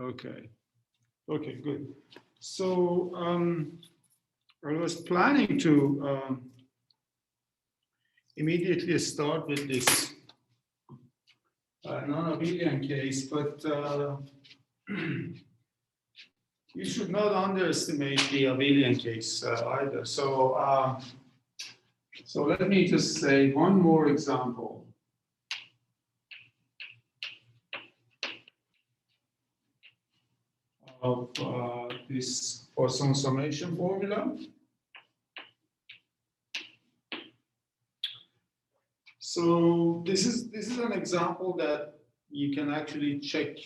Okay. Okay, good. So I was planning to immediately start with this non-abelian case, but you should not underestimate the abelian case either. So so let me just say one more example. Of this Poisson summation formula. So this is an example that you can actually check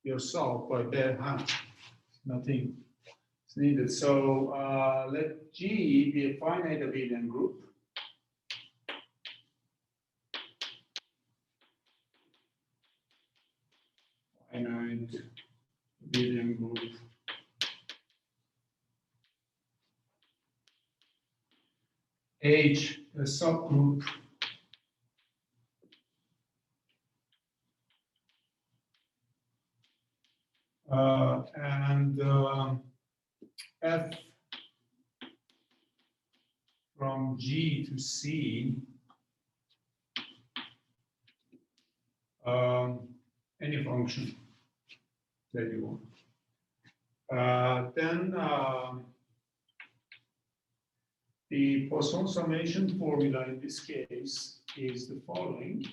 yourself by bare hand. Nothing is needed. So let G be a finite abelian group. Finite abelian group. H, a subgroup and F from G to C, any function that you want. Then the Poisson summation formula in this case is the following.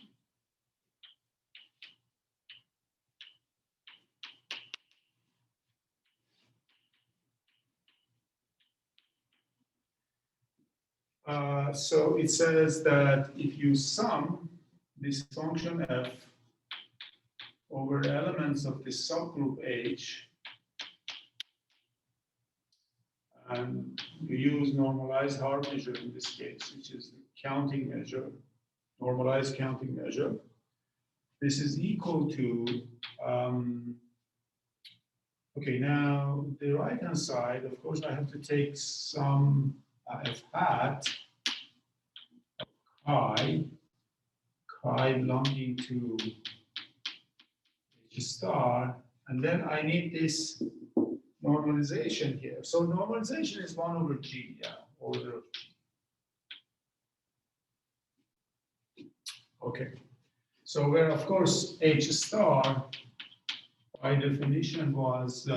So it says that if you sum this function f over elements of this subgroup H, and you use normalized hard measure in this case, which is the counting measure, normalized counting measure, this is equal to, okay, now the right-hand side, of course, I have to take some f hat chi belonging to H star, and then I need this normalization here. So normalization is 1 over G, yeah, order of G. Okay, so where of course H star by definition was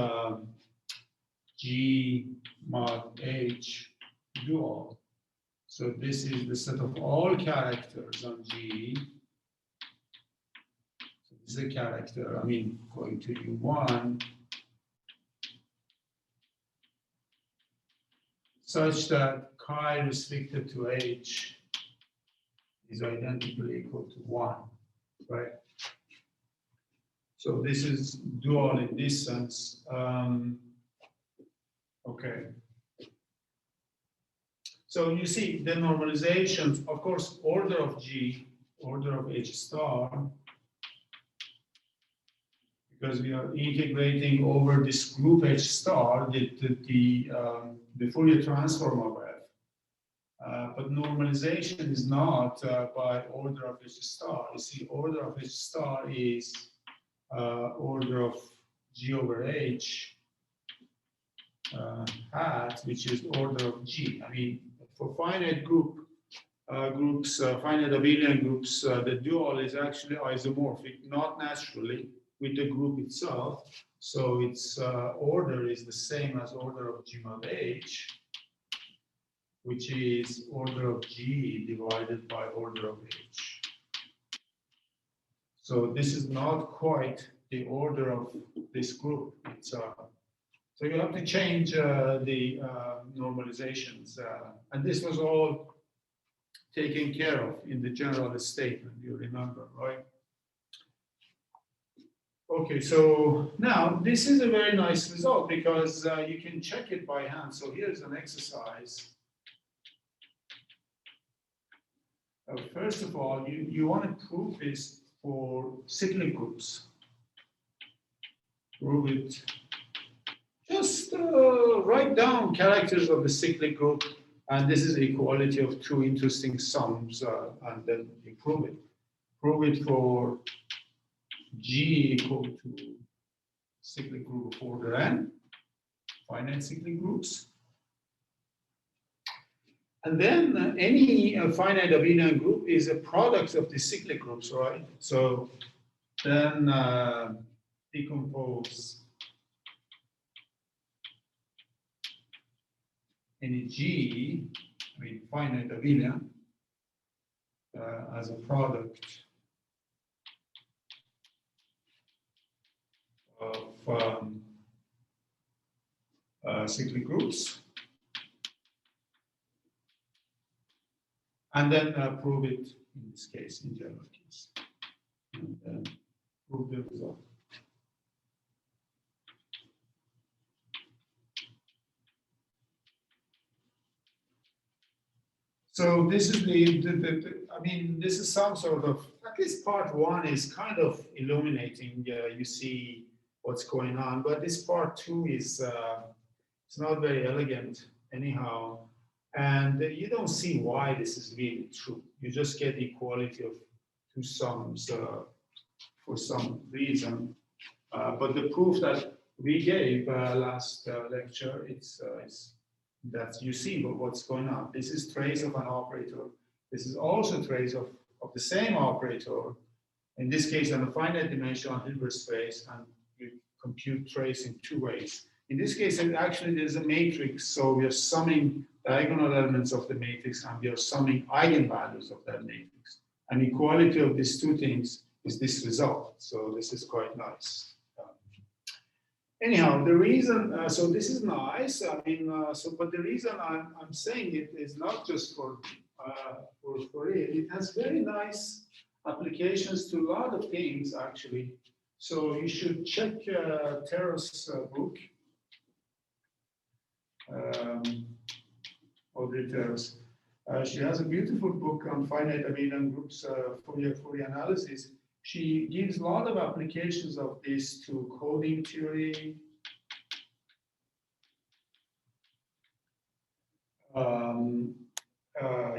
G mod H dual. So this is the set of all characters on G. So this is a character, I mean, going to U1, such that chi restricted to H is identically equal to 1, right? So this is dual in this sense. Okay. So you see the normalizations, of course, order of G, order of H star, because we are integrating over this group H star, the Fourier transform of F. But normalization is not by order of H star. You see, order of H star is order of G over H hat, which is order of G. I mean, for finite groups, finite abelian groups, the dual is actually isomorphic, not naturally with the group itself. So its order is the same as order of G mod H, which is order of G divided by order of H. So this is not quite the order of this group. It's so you have to change the normalizations. And this was all taken care of in the general statement, you remember, right? Okay, so now this is a very nice result because you can check it by hand. So here's an exercise. First of all, you want to prove this for cyclic groups. Prove it. Just write down characters of the cyclic group, and this is the equality of two interesting sums, and then you prove it. Prove it for G equal to cyclic group of order n, finite cyclic groups. And then any finite abelian group is a product of the cyclic groups, right? So then decompose any G, I mean finite abelian, as a product of cyclic groups, and then prove it in this case, in general case, and then prove the result. So this is I mean, this is some sort of, at least part one is kind of illuminating. You see what's going on, but this part two is it's not very elegant anyhow, and you don't see why this is really true. You just get equality of two sums for some reason, but the proof that we gave last lecture, it's that you see what's going on. This is trace of an operator. This is also trace of the same operator, in this case on a finite dimensional Hilbert space, and you compute trace in two ways. In this case, actually there's a matrix, so we are summing diagonal elements of the matrix and we are summing eigenvalues of that matrix. And equality of these two things is this result. So this is quite nice. Anyhow, the reason, so this is nice. I mean, but the reason I'm saying it is not just for it. It has very nice applications to a lot of things, actually. So you should check Tara's book, Audrey Tara's. She has a beautiful book on finite abelian groups for the analysis. She gives a lot of applications of this to coding theory,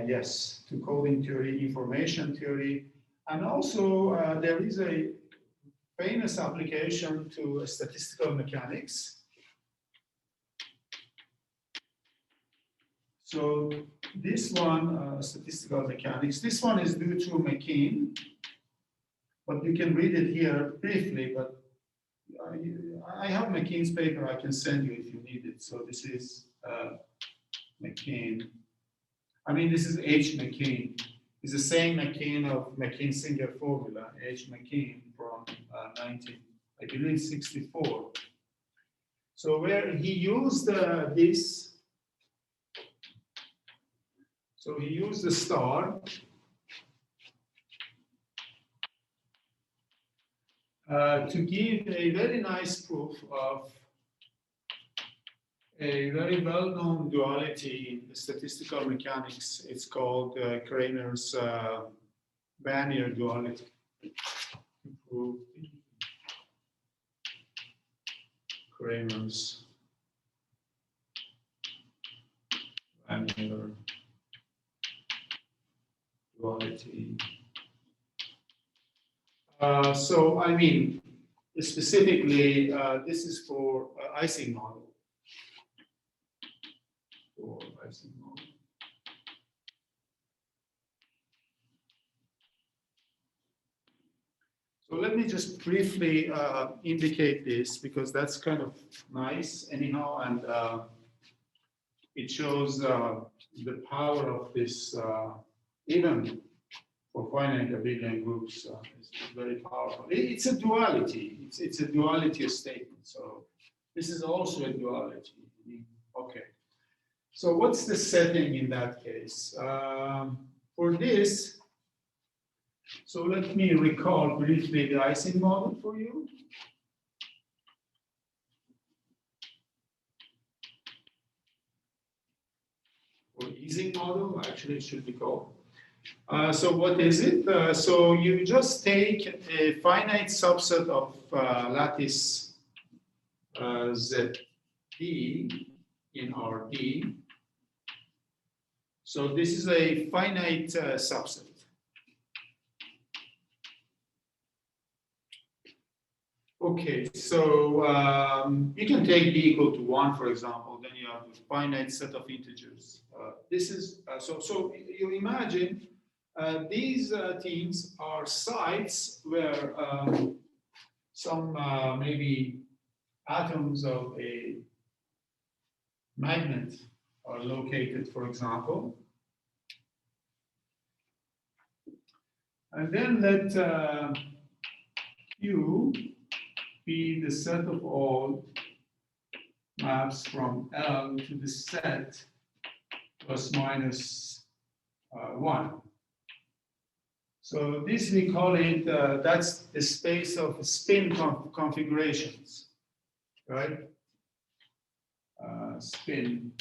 yes, to coding theory, information theory, and also there is a famous application to statistical mechanics. So this one, statistical mechanics, this one is due to McKean. But you can read it here briefly, but I have McKean's paper I can send you if you need it. So this is McKean. I mean, this is H. McKean. It's the same McKean of McKean-Singer formula, H. McKean from 1964. So where he used this, so he used the star to give a very nice proof of a very well-known duality in statistical mechanics. It's called Kramers-Wannier duality. Kramers-Wannier duality. So, I mean, specifically, this is for Ising model. So let me just briefly indicate this, because that's kind of nice anyhow, and it shows the power of this even for finite abelian groups is very powerful. It's a duality. It's a duality statement. So this is also a duality. Okay. So what's the setting in that case? For this, so let me recall briefly the Ising model for you. Or Ising model, actually it should be called. So what is it? So you just take a finite subset of lattice ZD in RD. So this is a finite subset. Okay, so you can take b equal to 1, for example, then you have a finite set of integers. This is, so you imagine these things are sites where some maybe atoms of a magnet are located, for example. And then let Q be the set of all maps from L to the set plus minus 1. So this we call it, that's the space of spin configurations, right? Spin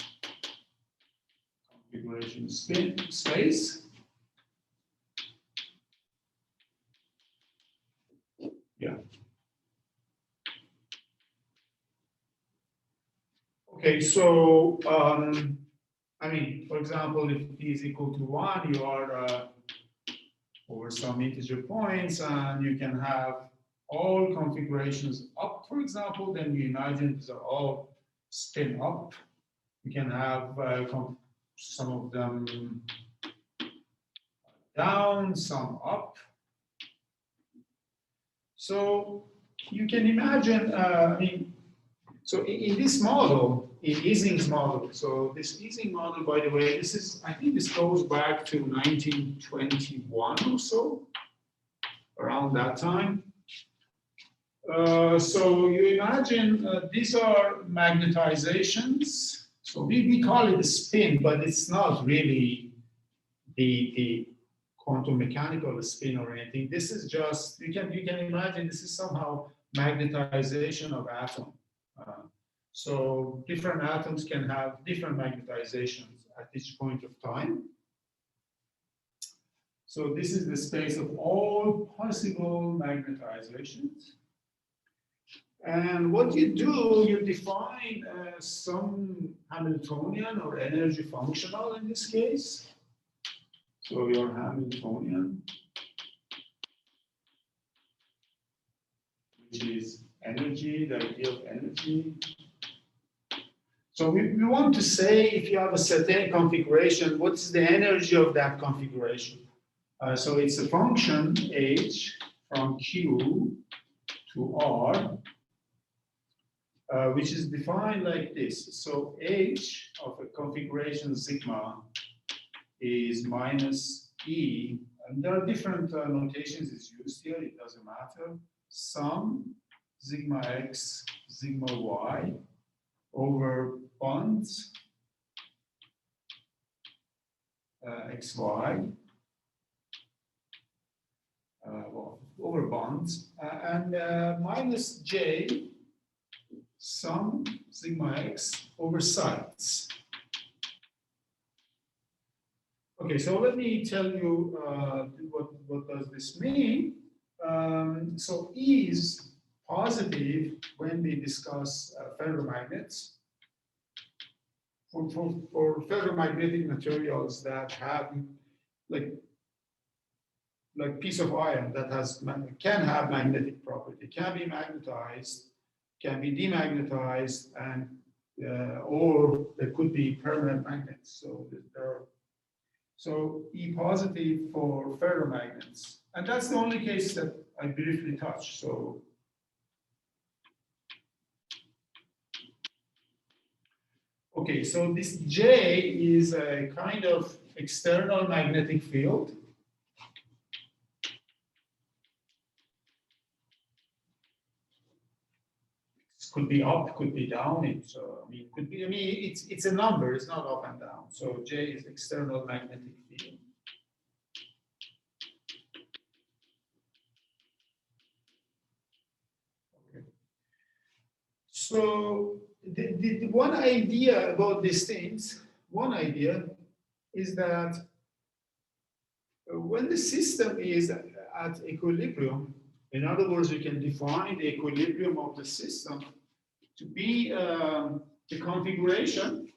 configuration, spin space. Yeah. Okay, so I mean, for example, if t is equal to 1, you are over some integer points, and you can have all configurations up, for example, then you imagine these are all spin up. You can have some of them down, some up. So you can imagine, I mean, so in this model, in Ising's model, so this Ising model, by the way, this is, I think this goes back to 1921 or so, around that time. So you imagine these are magnetizations. So we call it a spin, but it's not really the quantum mechanical spin or anything. This is just, you can imagine this is somehow magnetization of atom. So different atoms can have different magnetizations at each point of time. So this is the space of all possible magnetizations. And what you do, you define some Hamiltonian or energy functional in this case. So your Hamiltonian, which is energy, the idea of energy. So we want to say if you have a certain configuration, what's the energy of that configuration? So it's a function h from Q to R, which is defined like this. So h of a configuration sigma is minus E, and there are different notations it's used here, it doesn't matter. Sum sigma x, sigma y over bonds xy, well, over bonds, and minus j sum sigma x over sides. Okay, so let me tell you what does this mean. So E is positive when we discuss ferromagnets. For ferromagnetic materials that have like piece of iron that has can have magnetic property, can be magnetized, can be demagnetized, and or there could be permanent magnets. So E positive for ferromagnets, and that's the only case that I briefly touched. So okay, so this J is a kind of external magnetic field. It could be up, could be down. It's I mean, could be. I mean, it's a number. It's not up and down. So J is external magnetic field. Okay. So the one idea about these things, one idea is that when the system is at equilibrium, in other words, you can define the equilibrium of the system to be the configuration,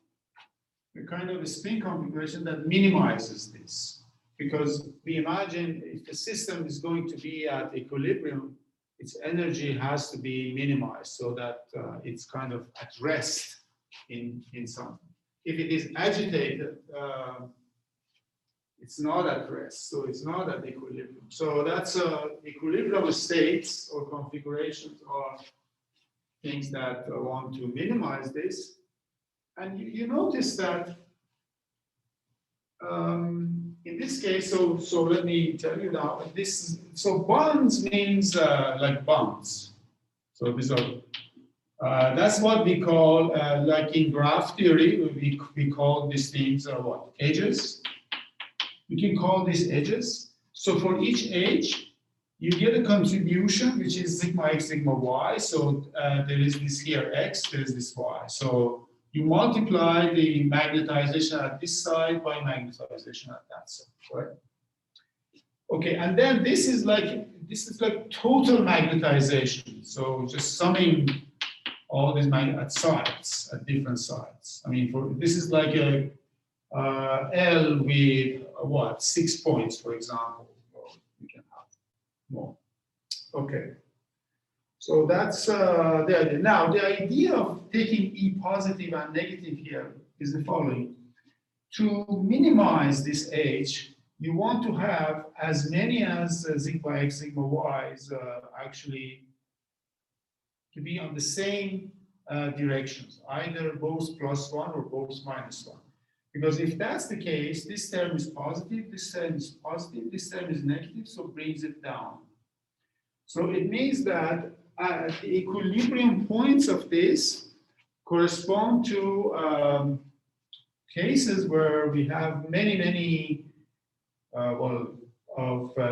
a kind of a spin configuration that minimizes this. Because we imagine if the system is going to be at equilibrium, its energy has to be minimized so that it's kind of at rest in something. If it is agitated, it's not at rest, so it's not at equilibrium. So that's equilibrium states or configurations are things that want to minimize this. And you notice that in this case, so let me tell you now, so bonds means like bonds. So these are, that's what we call, like in graph theory, we call these things what? Edges. You can call these edges. So for each edge, you get a contribution, which is sigma x, sigma y. So there is this here x, there is this y. So you multiply the magnetization at this side by magnetization at that side, right? Okay, and then this is like total magnetization. So just summing all these at sides, at different sides. I mean, this is like a L with what, 6 points, for example. Or you can have more. Okay. So that's the idea. Now, the idea of taking E positive and negative here is the following. To minimize this H, you want to have as many as sigma x, sigma y's actually to be on the same directions, either both +1 or both -1. Because if that's the case, this term is positive, this term is positive, this term is negative, so brings it down. So it means that the equilibrium points of this correspond to cases where we have many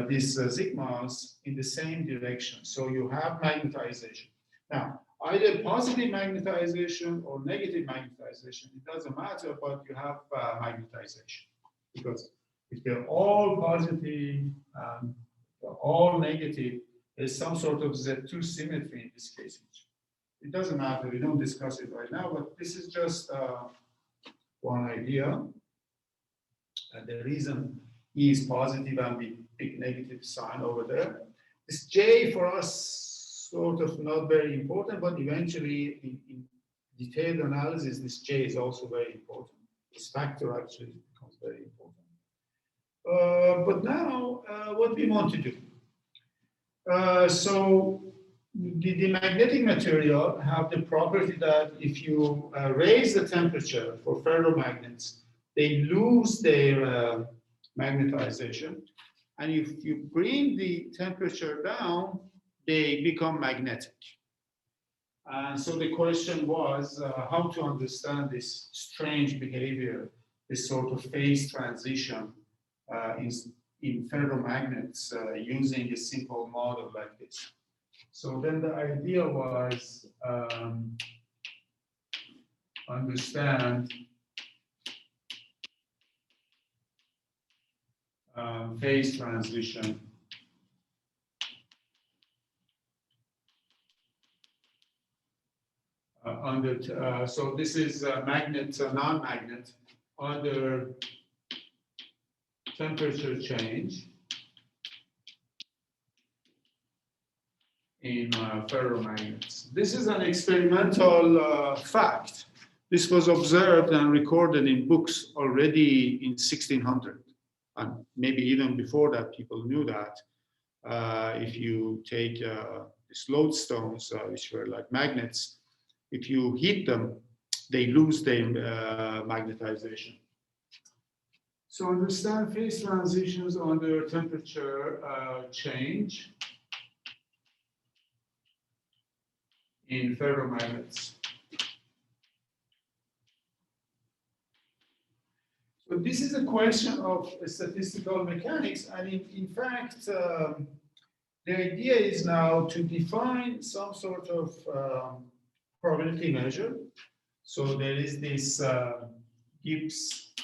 these sigmas in the same direction. So you have magnetization. Now, either positive magnetization or negative magnetization, it doesn't matter, but you have magnetization. Because if they're all positive, they're all negative, there's some sort of Z2 symmetry in this case. It doesn't matter, we don't discuss it right now, but this is just one idea. And the reason E is positive and we pick negative sign over there. This J for us, sort of not very important, but eventually in detailed analysis, this J is also very important. This factor actually becomes very important. But now, what we want to do. So the magnetic material have the property that if you raise the temperature for ferromagnets, they lose their magnetization. And if you bring the temperature down, they become magnetic. And so the question was how to understand this strange behavior, this sort of phase transition in ferromagnets using a simple model like this. So then the idea was understand phase transition so this is magnet, non-magnet, under temperature change in ferromagnets. This is an experimental fact. This was observed and recorded in books already in 1600. And maybe even before that, people knew that. If you take these lodestones, which were like magnets, if you heat them, they lose their magnetization. So understand phase transitions under temperature change in ferromagnets. So this is a question of statistical mechanics, and in fact, the idea is now to define some sort of probability measure. So there is this Gibbs.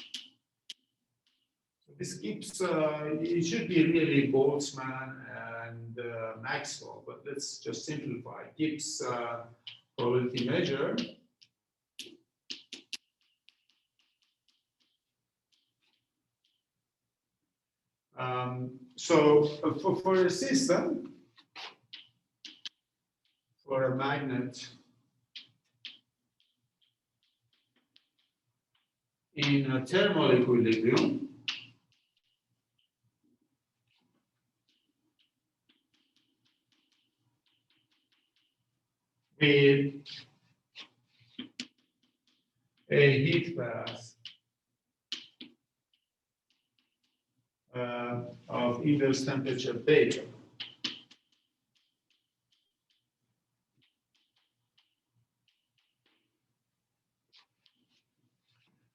This Gibbs, it should be really Boltzmann and Maxwell, but let's just simplify. Gibbs probability measure. So for a system, for a magnet in a thermal equilibrium with a heat mass of inverse temperature beta.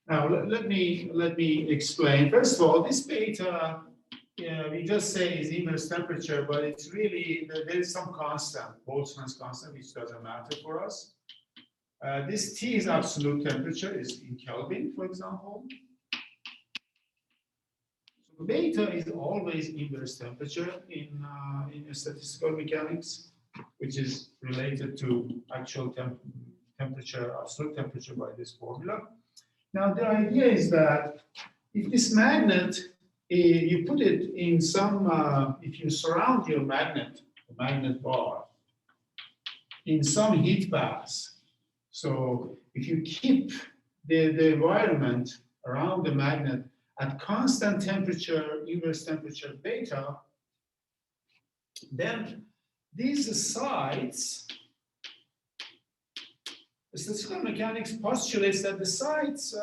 Now let me explain. First of all, this beta, we just say is inverse temperature, but it's really there is some constant, Boltzmann's constant, which doesn't matter for us. This T is absolute temperature, is in Kelvin, for example. So beta is always inverse temperature in statistical mechanics, which is related to actual temperature, absolute temperature by this formula. Now the idea is that if this magnet, you put it in some, if you surround your magnet, the magnet bar, in some heat bath. So if you keep the environment around the magnet at constant temperature, inverse temperature beta, then these sides, the statistical mechanics postulates that the sides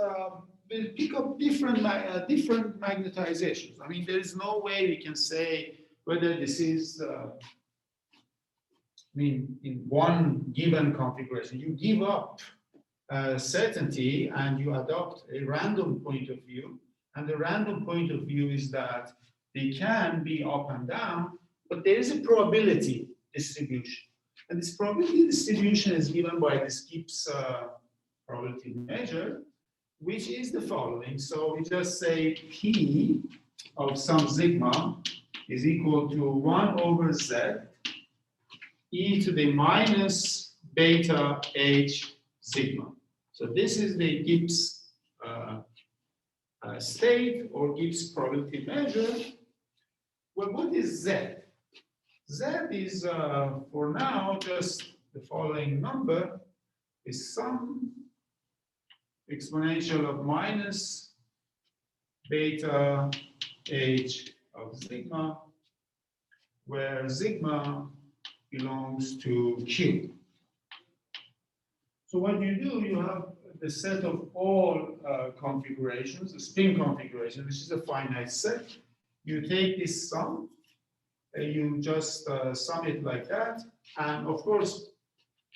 will pick up different magnetizations. I mean, there is no way we can say whether this is, in one given configuration. You give up certainty and you adopt a random point of view. And the random point of view is that they can be up and down, but there is a probability distribution. And this probability distribution is given by this Gibbs probability measure, which is the following. So we just say P of some sigma is equal to 1 over Z e to the minus beta h sigma. So this is the Gibbs state or Gibbs probability measure. Well, what is Z? Z is, for now, just the following number is some exponential of minus beta h of sigma, where sigma belongs to Q. So what you do, you have the set of all configurations, the spin configuration, which is a finite set. You take this sum, you just sum it like that. And of course,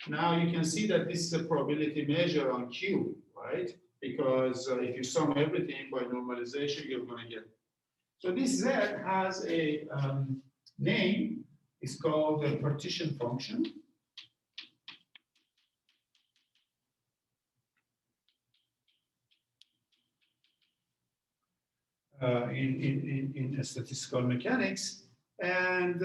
now you can see that this is a probability measure on Q, right? Because if you sum everything by normalization, you're going to get. So this Z has a name. It's called the partition function. In statistical mechanics. And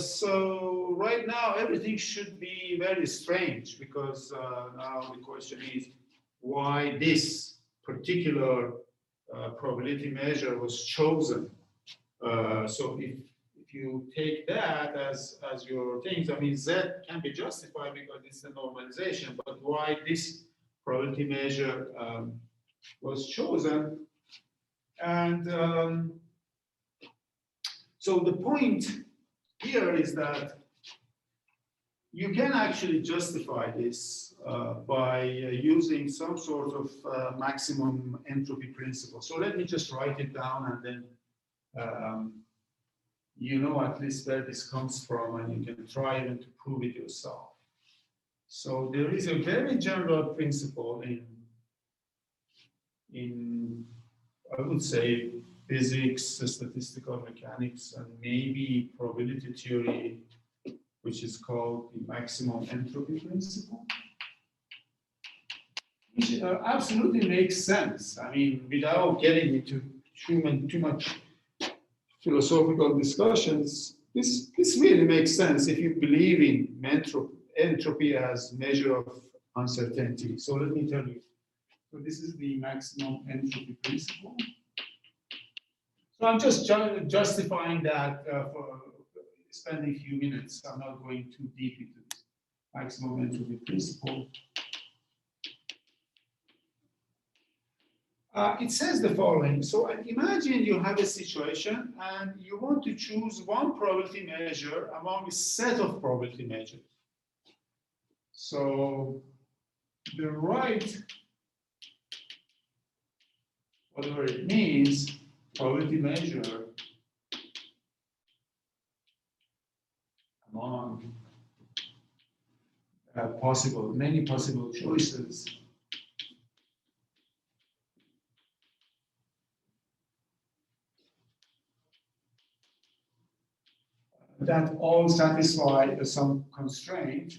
so right now, everything should be very strange because now the question is why this particular probability measure was chosen. So if you take that as your things, I mean, Z can be justified because it's a normalization, but why this probability measure was chosen? And so the point here is that you can actually justify this by using some sort of maximum entropy principle. So let me just write it down and then you know at least where this comes from and you can try even to prove it yourself. So there is a very general principle in I would say physics, statistical mechanics, and maybe probability theory, which is called the maximum entropy principle, which absolutely makes sense. I mean, without getting into too much philosophical discussions, this really makes sense if you believe in entropy as measure of uncertainty. So let me tell you. So this is the maximum entropy principle. So I'm just justifying that for spending a few minutes. I'm not going too deep into this. maximum entropy principle. It says the following. So imagine you have a situation and you want to choose one probability measure among a set of probability measures. So the right, whatever it means, probability measure among many possible choices that all satisfy some constraint.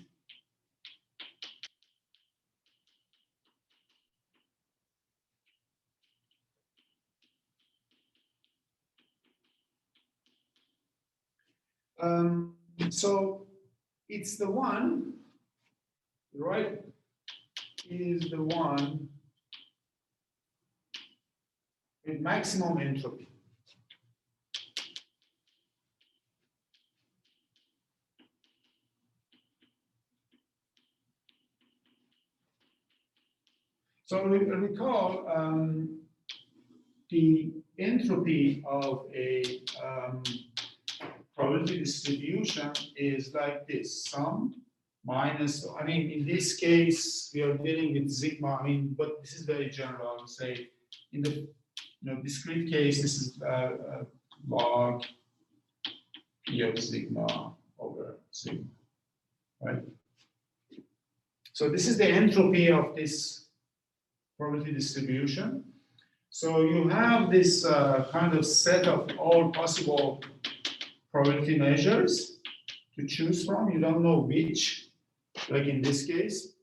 So it's the one, right, is the one with maximum entropy. So recall the entropy of a probability distribution is like this, sum minus, I mean, in this case, we are dealing with sigma, I mean, but this is very general, I would say. In the discrete case, this is log P of sigma over sigma, right? So this is the entropy of this probability distribution. So you have this kind of set of all possible probability measures to choose from. You don't know which, like in this case,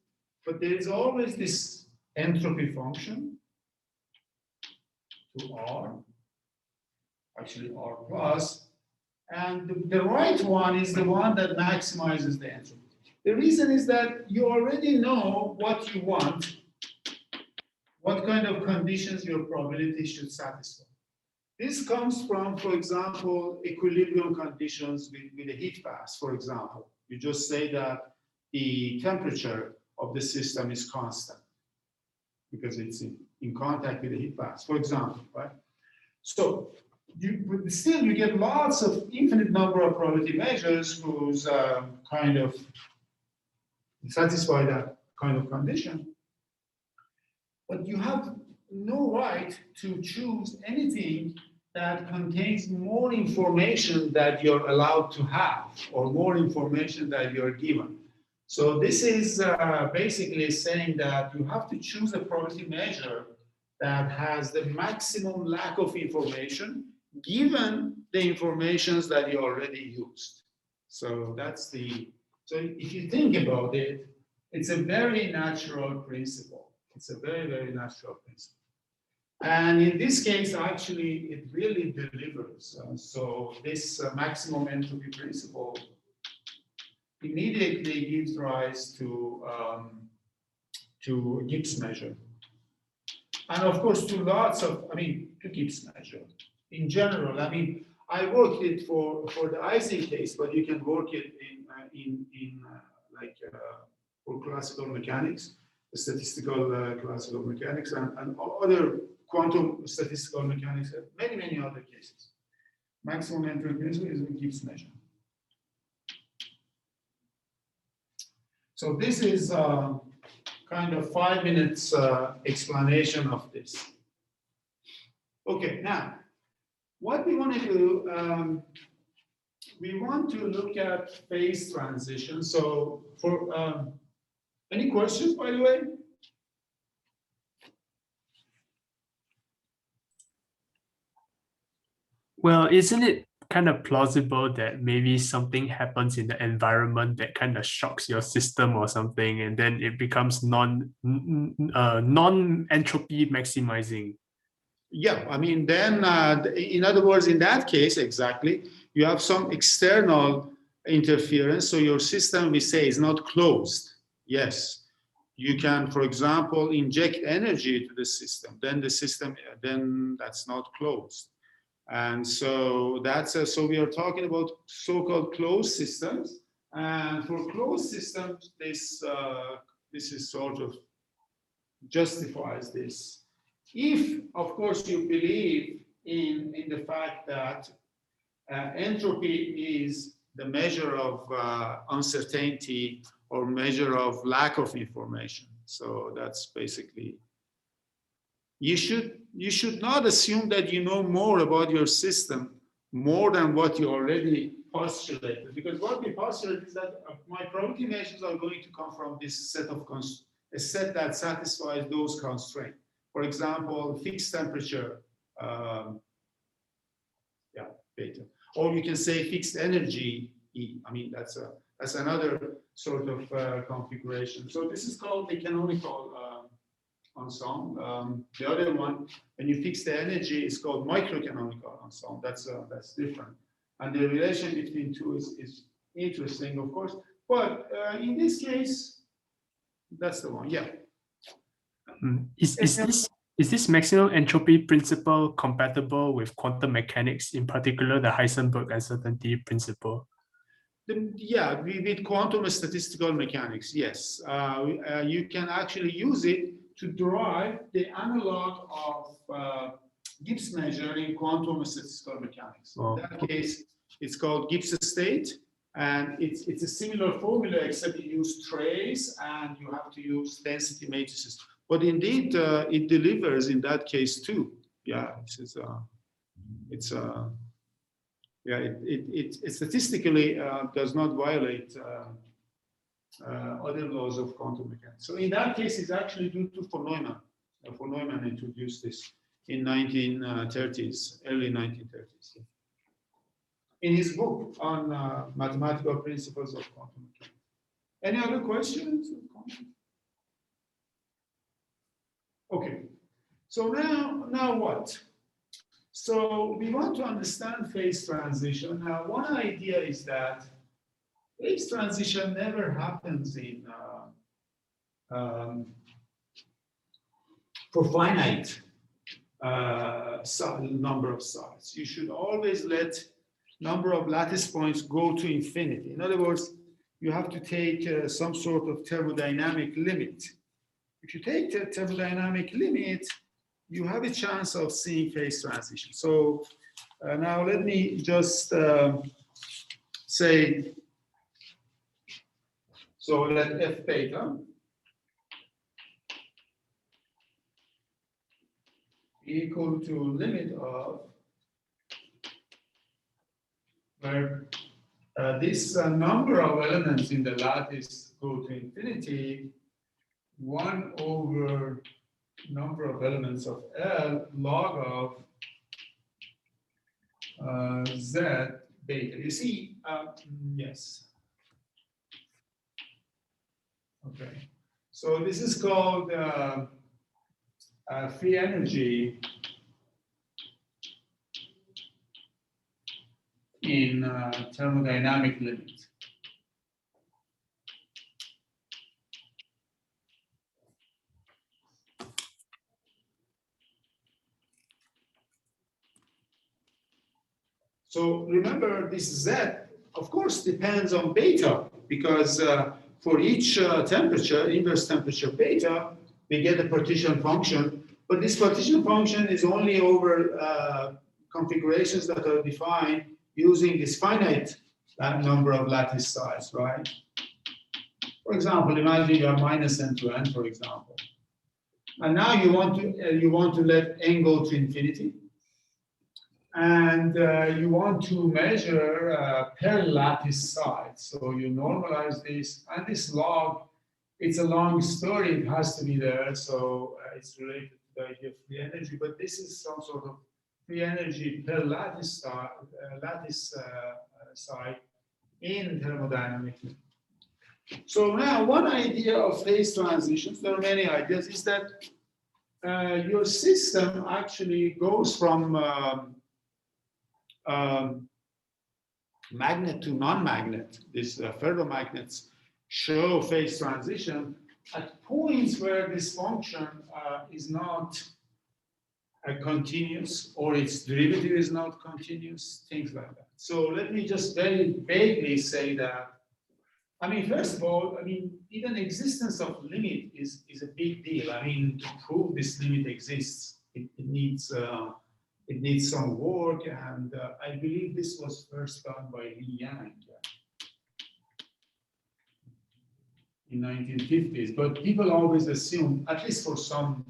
but there is always this entropy function to R, actually R plus, and the right one is the one that maximizes the entropy. The reason is that you already know what you want, what kind of conditions your probability should satisfy. This comes from, for example, equilibrium conditions with a heat pass, for example. You just say that the temperature of the system is constant because it's in contact with the heat pass, for example, right? So still you get lots of infinite number of probability measures whose kind of satisfy that kind of condition. But you have no right to choose anything that contains more information that you're allowed to have or more information that you're given. So this is basically saying that you have to choose a probability measure that has the maximum lack of information given the informations that you already used. So that's so if you think about it, it's a very natural principle. It's a very, very natural principle. And in this case, actually, it really delivers. So this maximum entropy principle immediately gives rise to Gibbs measure. And of course, to lots of, to Gibbs measure. In general, I worked it for the Ising case, but you can work it for classical mechanics, statistical classical mechanics, and other quantum statistical mechanics, and many other cases. Maximum entropy is a Gibbs measure. So this is kind of 5 minutes explanation of this. Okay, now, what we want to do, we want to look at phase transition. So for any questions, by the way? Well, isn't it kind of plausible that maybe something happens in the environment that kind of shocks your system or something, and then it becomes non-entropy maximizing? Yeah, then in other words, in that case, exactly, you have some external interference. So your system, we say, is not closed. Yes, you can, for example, inject energy to the system. Then the system, that's not closed. And so so we are talking about so-called closed systems. And for closed systems, this is sort of justifies this. If, of course, you believe in the fact that entropy is the measure of uncertainty or measure of lack of information. So that's basically, you should not assume that you know more about your system more than what you already postulated, because what we postulate is that my probability measures are going to come from this set of a set that satisfies those constraints. For example, fixed temperature, beta, or you can say fixed energy E. I mean, that's another sort of configuration. So this is called the canonical ensemble. The other one, when you fix the energy, is called microcanonical ensemble. That's different. And the relation between two is interesting, of course. But in this case, that's the one. Yeah. Is this maximum entropy principle compatible with quantum mechanics, in particular the Heisenberg uncertainty principle? Yeah, with quantum statistical mechanics, yes. You can actually use it to derive the analog of Gibbs measure in quantum statistical mechanics. In that case, it's called Gibbs state, and it's a similar formula, except you use trace and you have to use density matrices. But indeed, it delivers in that case too. Yeah, it statistically does not violate other laws of quantum mechanics. So in that case, it's actually due to von Neumann. Von Neumann introduced this in 1930s, early 1930s. In his book on mathematical principles of quantum mechanics. Any other questions? Okay, so now what? So we want to understand phase transition. Now, one idea is that phase transition never happens in for finite number of sides. You should always let number of lattice points go to infinity. In other words, you have to take some sort of thermodynamic limit. If you take the thermodynamic limit, you have a chance of seeing phase transition. So now let me just say, so let f beta equal to limit of where this number of elements in the lattice go to infinity, 1 over number of elements of L log of Z beta. You see, yes. Okay. So this is called free energy in thermodynamic limit. So remember, this Z, of course, depends on beta, because for each temperature, inverse temperature beta, we get a partition function. But this partition function is only over configurations that are defined using this finite number of lattice size, right? For example, imagine you have minus n to n, for example. And now you want to let n go to infinity. And you want to measure per lattice size. So you normalize this, and this log, it's a long story, it has to be there. So it's related to the idea of free energy, but this is some sort of free energy per lattice side in thermodynamic. So now one idea of phase transitions, there are many ideas, is that your system actually goes from magnet to non-magnet. These ferromagnets show phase transition at points where this function is not continuous, or its derivative is not continuous, things like that. So let me just very vaguely say that I mean, first of all, I mean, even existence of limit is a big deal. I mean, to prove this limit exists, it needs some work, and I believe this was first done by Li Yang in 1950s. But people always assume, at least for some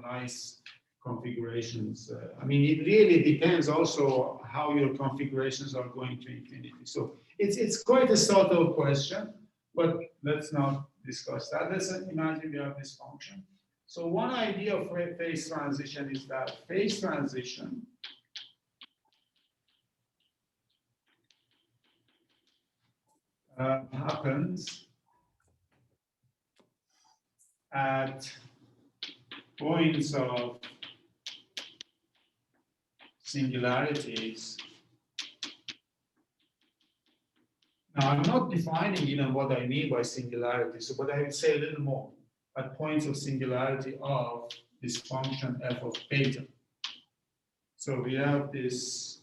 nice configurations. I mean, it really depends also how your configurations are going to infinity. So it's quite a subtle question, but let's not discuss that. Let's imagine we have this function. So one idea of phase transition is that phase transition happens at points of singularities. Now, I'm not defining even what I mean by singularity, so but I would say a little more. At points of singularity of this function f of beta. So we have this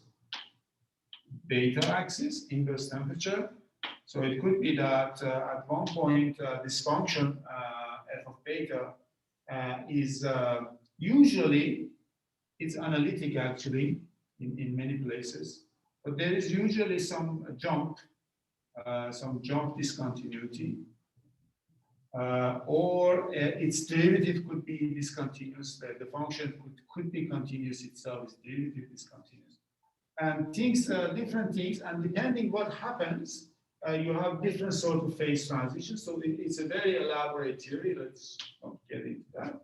beta axis, inverse temperature. So it could be that at one point this function f of beta is usually, it's analytic actually in many places, but there is usually some jump discontinuity, or its derivative could be discontinuous. The function could be continuous itself, its derivative discontinuous. And things, different things, and depending what happens, you have different sort of phase transitions. So it's a very elaborate theory. Let's not get into that.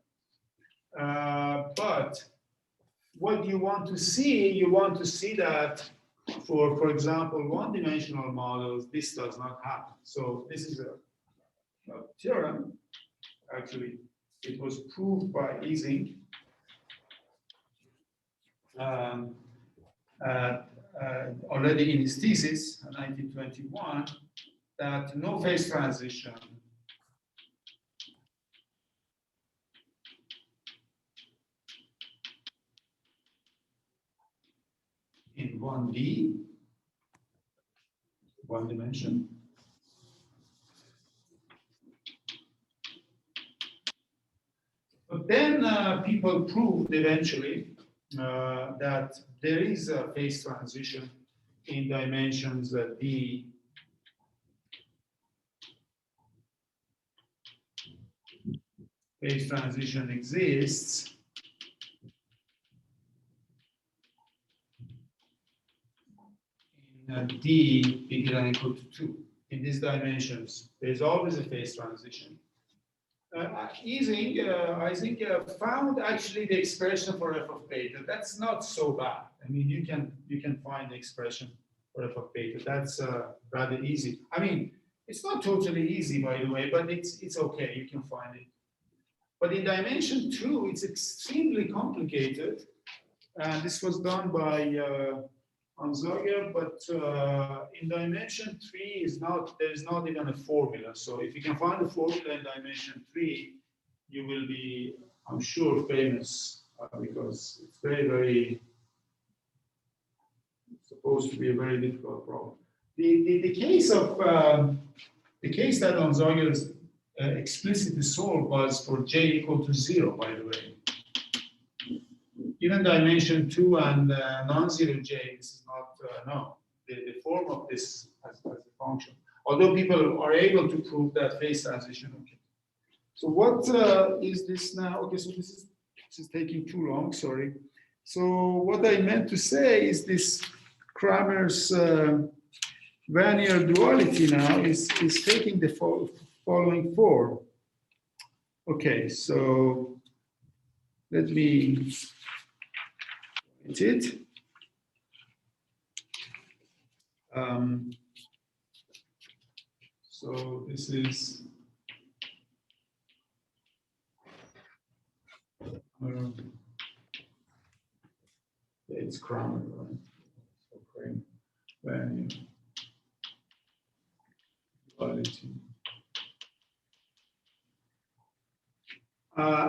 But what you want to see that for example, one-dimensional models, this does not happen. So this is a theorem. Actually, it was proved by Ising already in his thesis in 1921, that no phase transition in 1D, one dimension, but then people proved eventually that there is a phase transition in dimensions D. Phase transition exists in D bigger than or equal to 2. In these dimensions, there's always a phase transition. Ising found actually the expression for f of beta. That's not so bad. I mean, you can find the expression for f of beta. That's rather easy. I mean, it's not totally easy, by the way, but it's okay. You can find it. But in dimension 2, it's extremely complicated. And this was done by Untitled, but in dimension 3 there is not even a formula. So if you can find a formula in dimension 3, you will be, I'm sure, famous because it's very it's supposed to be a very difficult problem. The case that Untitled explicitly solved was for j equal to 0, by the way. Even dimension 2 and non-zero j, this is not known. The form of this as a function. Although people are able to prove that phase transition. Okay. So what is this now? Okay, so this is taking too long. Sorry. So what I meant to say is this Kramers-Wannier duality now is taking the following form. Okay, so let me. It. So this is it's Kramer, right? So Kramers-Wannier duality.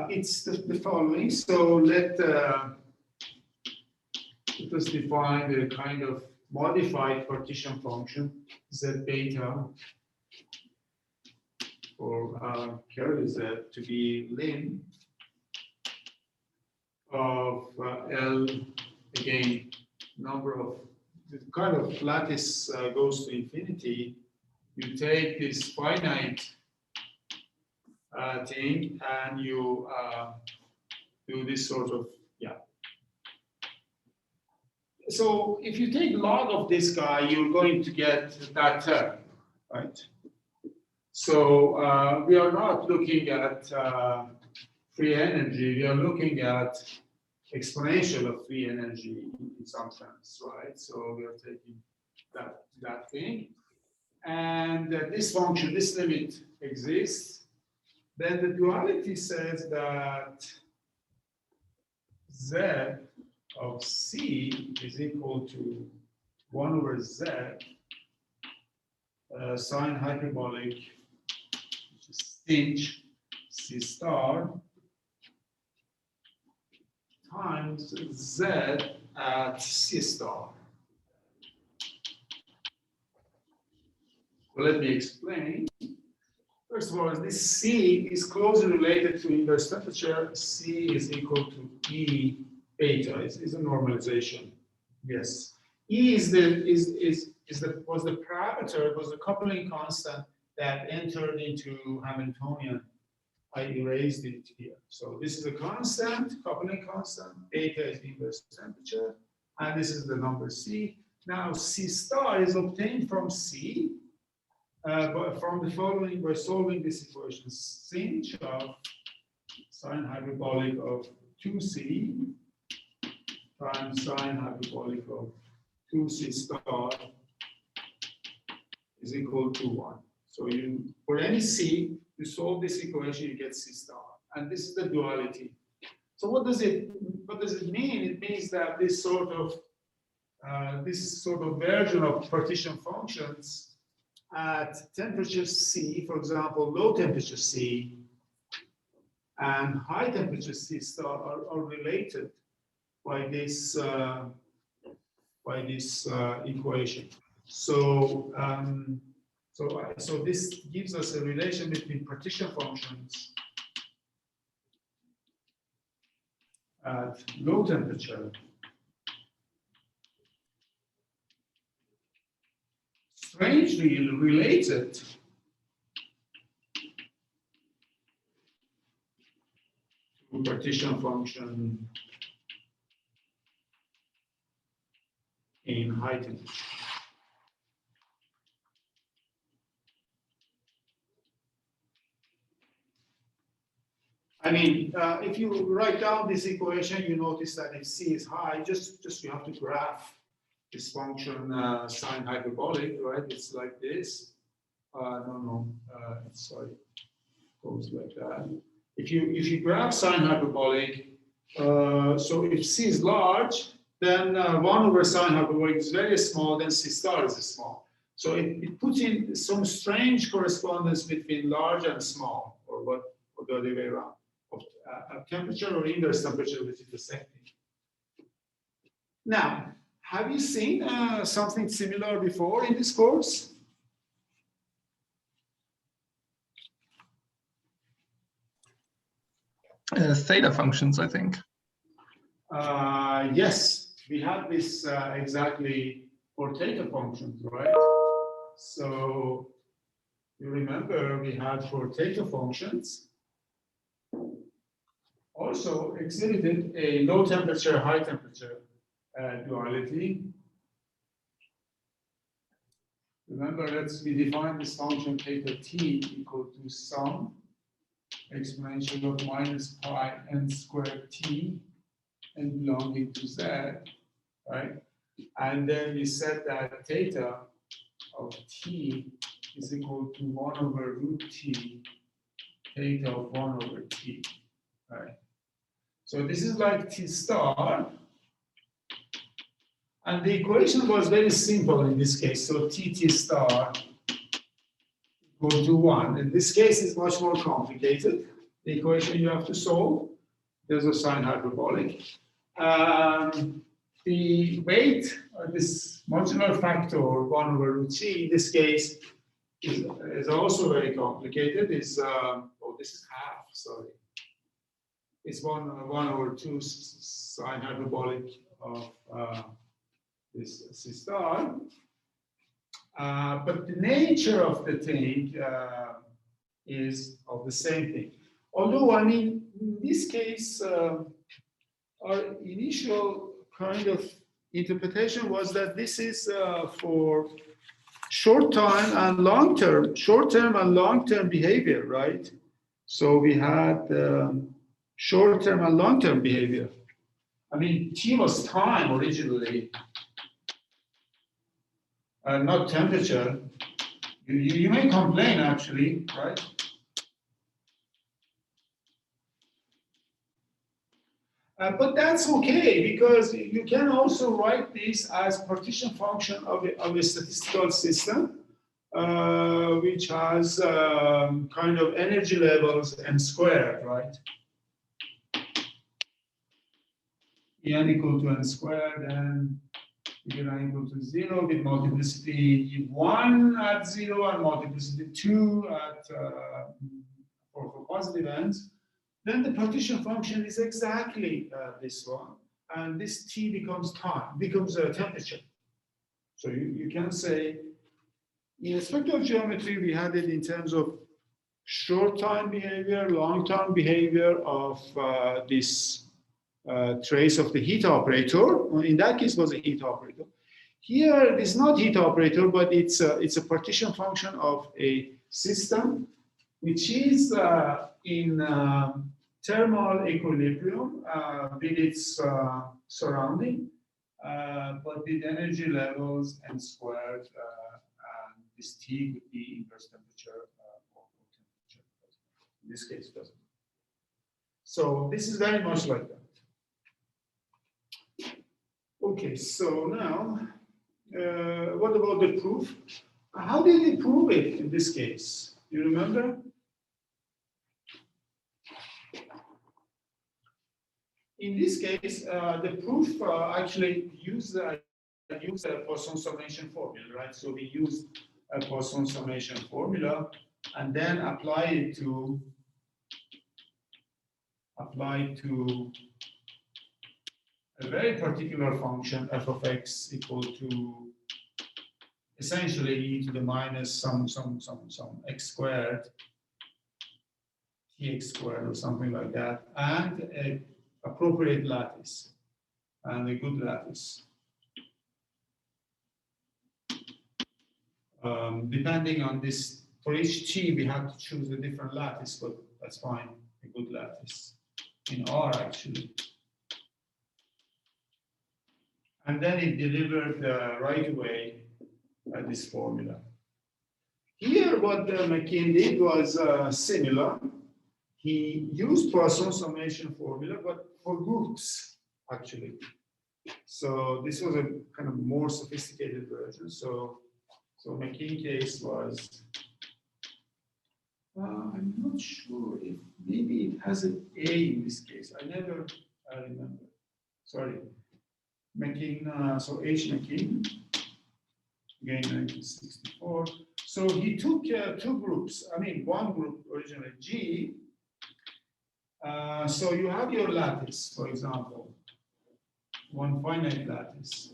It's the following. So let us define the kind of modified partition function z beta for curly z to be lim of L, again, number of, the kind of lattice goes to infinity, you take this finite thing and you do this sort of, yeah. So if you take log of this guy, you're going to get that term, right? So we are not looking at free energy, we are looking at exponential of free energy in some sense, right? So we are taking that thing. And this function, this limit exists. Then the duality says that z of c is equal to 1 over z sine hyperbolic, which is sinh c star, times z at c star. Well, let me explain. First of all, this C is closely related to inverse temperature. C is equal to E beta. It's a normalization. Yes. E is was the parameter, was the coupling constant that entered into Hamiltonian. I erased it here. So this is a constant, coupling constant. Beta is inverse temperature, and this is the number C. Now C star is obtained from C. But from the following, we're solving this equation. Sinh of sine hyperbolic of 2c times sine hyperbolic of 2c star is equal to 1. So you, for any c, you solve this equation, you get c star. And this is the duality. So what does it mean? It means that this sort of version of partition functions at temperature C, for example, low temperature C and high temperature C star are related by this equation. So so this gives us a relation between partition functions at low temperature strangely related to partition function in high temperature. I mean, if you write down this equation, you notice that if C is high, just you have to graph this function sine hyperbolic, right? It's like this. Sorry, goes like that. If you graph sine hyperbolic, so if C is large, then 1 over sine hyperbolic is very small, then C star is small. So it puts in some strange correspondence between large and small, or the other way around, of temperature or inverse temperature, which is the same thing. Now, have you seen something similar before in this course? Theta functions, I think. Yes, we have this exactly for theta functions, right? So you remember we had for theta functions also exhibited a low temperature, high temperature duality. Remember, we define this function theta t equal to sum exponential of minus pi n squared t and belonging to z, right? And then we said that theta of t is equal to 1 over root t, theta of 1 over t, right? So this is like t star. And the equation was very simple in this case. So t star equal to 1. In this case, it's much more complicated. The equation you have to solve, there's a sine hyperbolic. The weight, this modular factor 1 over root c, in this case, is also very complicated. Is oh, this is half. Sorry, it's one over 2 sine hyperbolic of this C star. But the nature of the thing is of the same thing. Although, I mean, in this case, our initial kind of interpretation was that this is for short-term and long-term behavior, right? So we had short-term and long-term behavior. I mean, T was time originally, not temperature. You may complain, actually, right? But that's okay, because you can also write this as partition function of a statistical system, which has kind of energy levels n squared, right? En equal to n squared and n equal to 0 with multiplicity 1 at 0 and multiplicity 2 at for positive ends. Then the partition function is exactly this one, and this T becomes time, becomes a temperature. So you can say, in spectral geometry, we had it in terms of short-time behavior, long-term behavior of this trace of the heat operator. In that case, it was a heat operator. Here, it's not heat operator, but it's a partition function of a system which is in thermal equilibrium with its surrounding, but with energy levels n squared, and this T would be inverse temperature or temperature. In this case, it doesn't. So this is very much like that. Okay, so now, what about the proof? How did he prove it in this case? You remember? In this case, the proof actually used a Poisson summation formula, right? So we used a Poisson summation formula and then apply it to a very particular function f of x equal to essentially e to the minus some x squared, tx squared or something like that, and an appropriate lattice and a good lattice. Depending on this, for each t we have to choose a different lattice, but that's fine, a good lattice in R actually. And then it delivered right away this formula. Here, what McKean did was similar. He used Poisson summation formula, but for groups, actually. So this was a kind of more sophisticated version. So McKean case was, I'm not sure if maybe it has an A in this case. I never remember. Sorry. McKean, so H. McKean, again 1964. So he took two groups. I mean, one group originally G. So you have your lattice, for example, one finite lattice,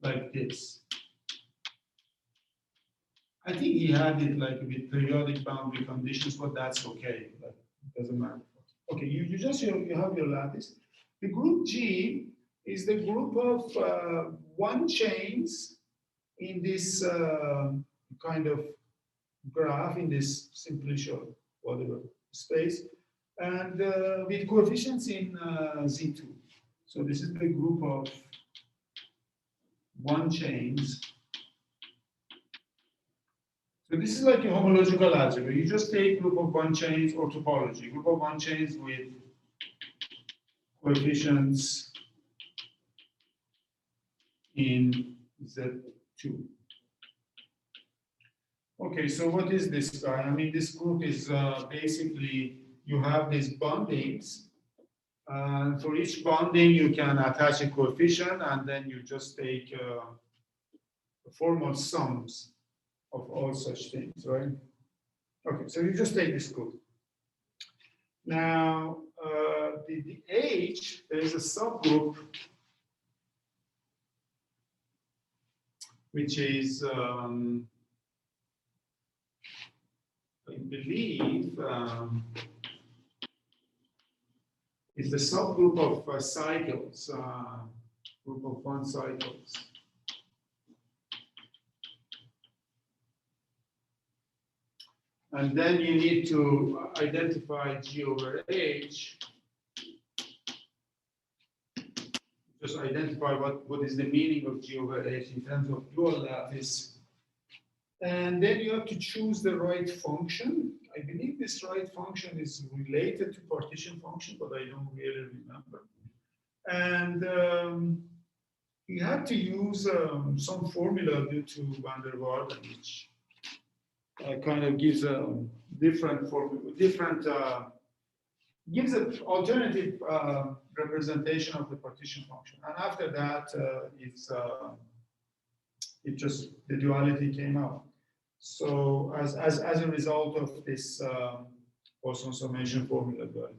like this. I think he had it like with periodic boundary conditions, but that's okay. Like, it doesn't matter. Okay, you have your lattice. The group G is the group of one chains in this kind of graph, in this simplicial whatever space, and with coefficients in Z2. So this is the group of one chains. So this is like a homological algebra. You just take group of one chains or topology, group of one chains with coefficients in Z2. Okay, so what is this guy? I mean, this group is basically, you have these bondings. For each bonding, you can attach a coefficient, and then you just take formal sums of all such things, right? Okay, so you just take this group. Now, the H, there is a subgroup which is, I believe, is the subgroup of cycles, group of 1 cycles. And then you need to identify G over H. Just identify what is the meaning of G over H in terms of dual lattice. And then you have to choose the right function. I believe this right function is related to partition function, but I don't really remember. And you have to use some formula due to van der Waals, which kind of gives a different gives an alternative representation of the partition function. And after that, it just the duality came out. So as a result of this Poisson summation formula duality.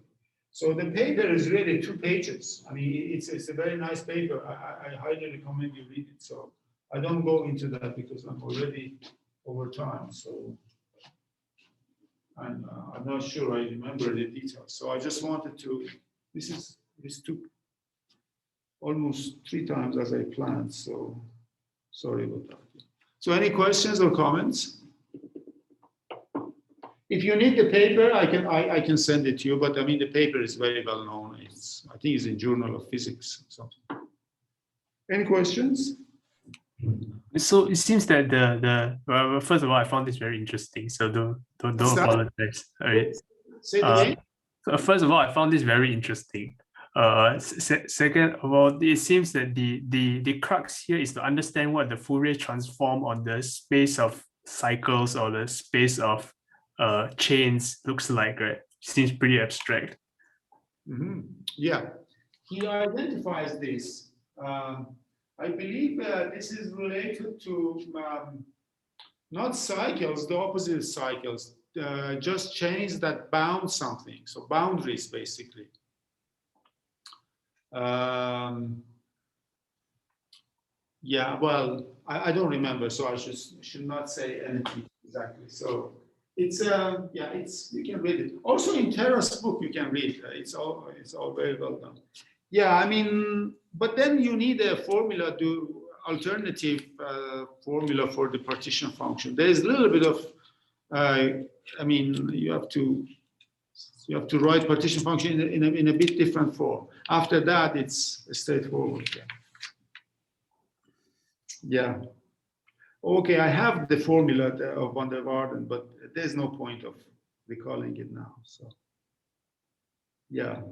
So the paper is really 2 pages. I mean, it's a very nice paper. I highly recommend you read it. So I don't go into that because I'm already over time. So I'm not sure I remember the details. So I just wanted to, this took almost 3 times as I planned. So sorry about that. So any questions or comments? If you need the paper, I can send it to you, but I mean, the paper is very well known. I think it's in Journal of Physics or something. Any questions? So it seems that well, first of all, I found this very interesting. So don't apologize. All right. Say it again. So first of all, I found this very interesting. Second of all, it seems that the crux here is to understand what the Fourier transform on the space of cycles or the space of chains looks like, right? Seems pretty abstract. Mm-hmm. Yeah, he identifies this. I believe this is related to not cycles, the opposite of cycles, just chains that bound something. So boundaries, basically. Yeah, well, I don't remember, so I should not say anything exactly. So it's yeah, you can read it. Also in Terra's book you can read. It's all very well done. Yeah, I mean, but then you need a formula alternative formula for the partition function. There is a little bit of I mean, you have to write partition function in a bit different form. After that, it's straightforward. Yeah. Okay, I have the formula of van der Waals, but there's no point of recalling it now. So, yeah.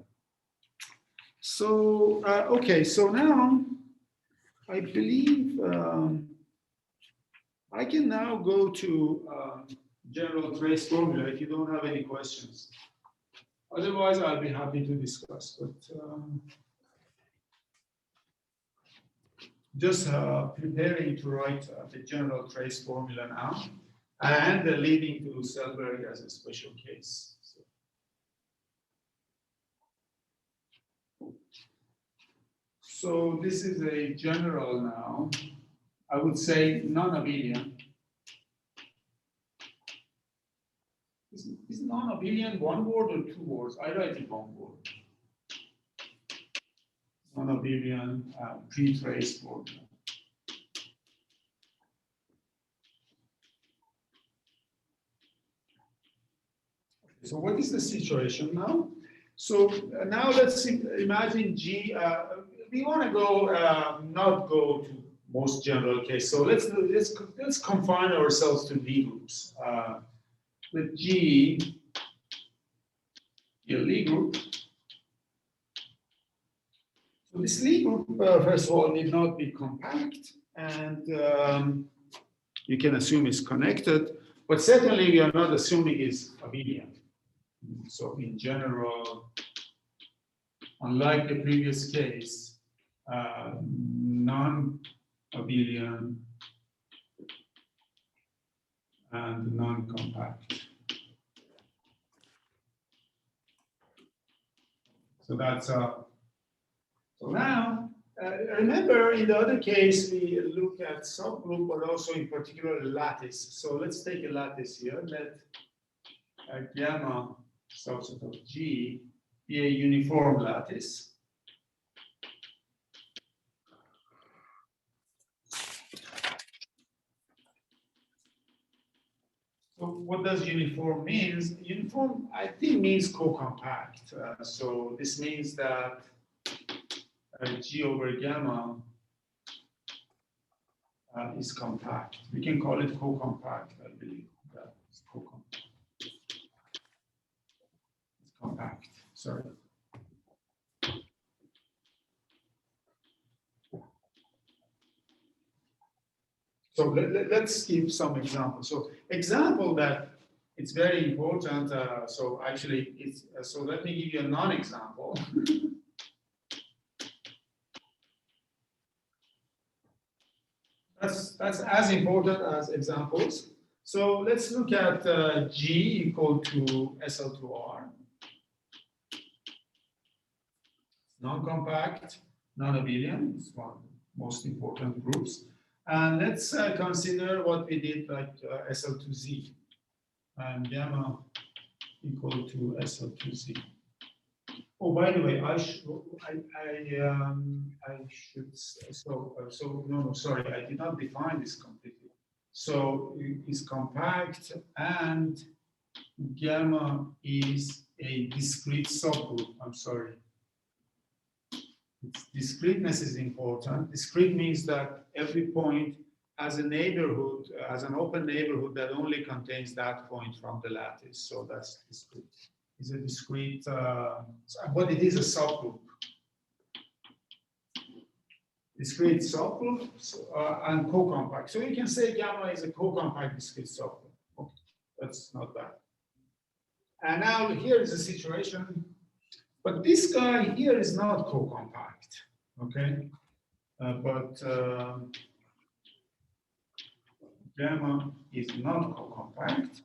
So, okay, so now I believe I can now go to general trace formula if you don't have any questions. Otherwise, I'll be happy to discuss, but just preparing to write the general trace formula now, and leading to Selberg as a special case. So this is a general now, I would say non-abelian. Is non-abelian one word or 2 words? I write it one word. Non-abelian pre-trace formula. So what is the situation now? So now let's imagine G. We want to go not go to most general case. So let's confine ourselves to Lie groups. With G, a Lie group. So this Lie group, first of all, need not be compact, and you can assume it's connected, but certainly we are not assuming it's abelian. So in general, unlike the previous case, non-abelian and non-compact. So that's so now remember in the other case we look at subgroup, but also in particular lattice. So let's take a lattice here. Let gamma subset of G be a uniform lattice. So what does uniform means? Uniform, I think, means co-compact. So this means that G over gamma is compact. We can call it co-compact, I believe. It's co-compact. It's compact, sorry. So let's give some examples. So example that it's very important. So actually, it's so let me give you a non-example. That's as important as examples. So let's look at G equal to SL2R. Non-compact, non-abelian. It's one of the most important groups. And let's consider what we did like SL2Z and gamma equal to SL2Z. Oh, by the way, I should no, sorry, I did not define this completely. So it's compact and gamma is a discrete subgroup. I'm sorry. Discreteness is important. Discrete means that every point has a neighborhood, has an open neighborhood that only contains that point from the lattice. So that's discrete. It's a discrete, but it is a subgroup. Discrete subgroup and co-compact. So you can say gamma is a co-compact discrete subgroup. Okay. That's not bad. And now here is a situation. But this guy here is not co-compact, okay? Gamma is not co-compact.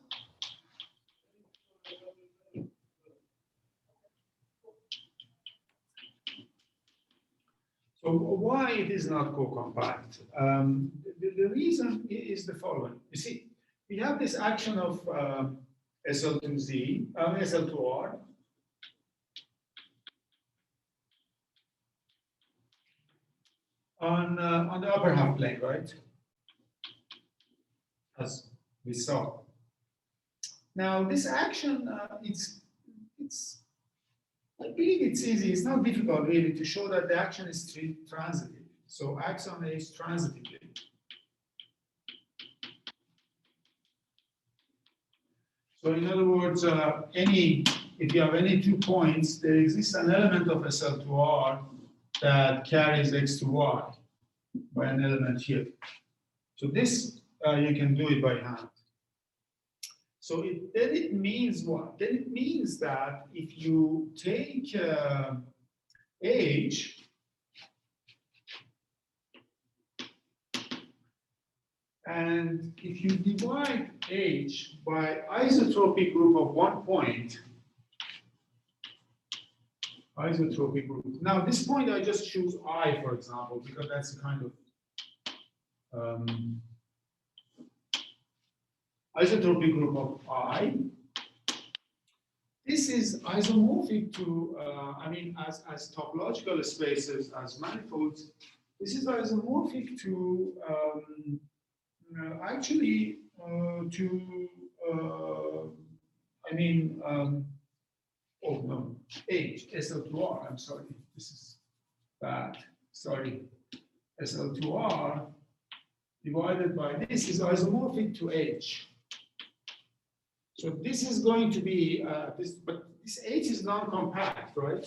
So why it is not co-compact? The reason is the following. You see, we have this action of SL2Z, SL2R. On the upper half plane, right? As we saw. Now this action, it's I believe it's easy. It's not difficult really to show that the action is transitive. So acts on H transitively. So in other words, if you have any 2 points, there exists an element of SL2R that carries X to Y by an element here. So this, you can do it by hand. So then it means what? Then it means that if you take H and if you divide H by isotropy group of 1 point, isotropy group. Now, this point I just choose I, for example, because that's a kind of isotropy group of I. This is isomorphic to, I mean, as topological spaces, as manifolds. This is isomorphic to actually to, I mean, oh no, H, SL2R, I'm sorry, this is bad, sorry. SL2R divided by this is isomorphic to H. So this is going to be, but this H is non-compact, right?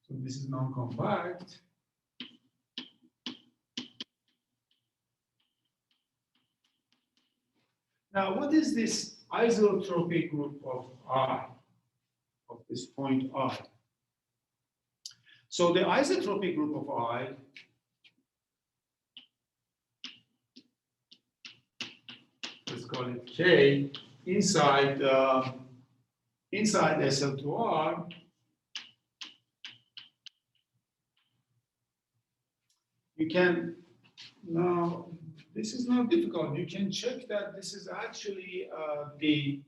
So this is non-compact. Now, what is this isotropy group of I, of this point I? So the isotropy group of I call it K, inside SL2R, you can, now, this is not difficult. You can check that this is actually the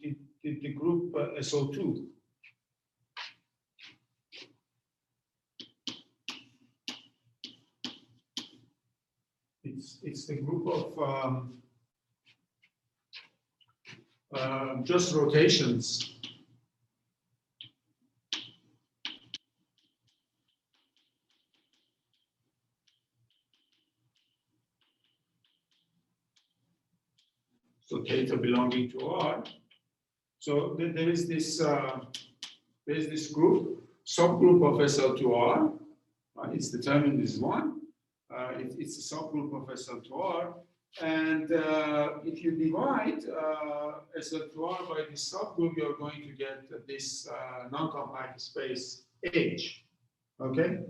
group SO2. It's the group of just rotations. So theta belonging to R. So there is this group, subgroup of SL2R. It's determined as one. It's a subgroup of SL2R. And if you divide SL2R by this subgroup, you're going to get this non-compact space H. Okay?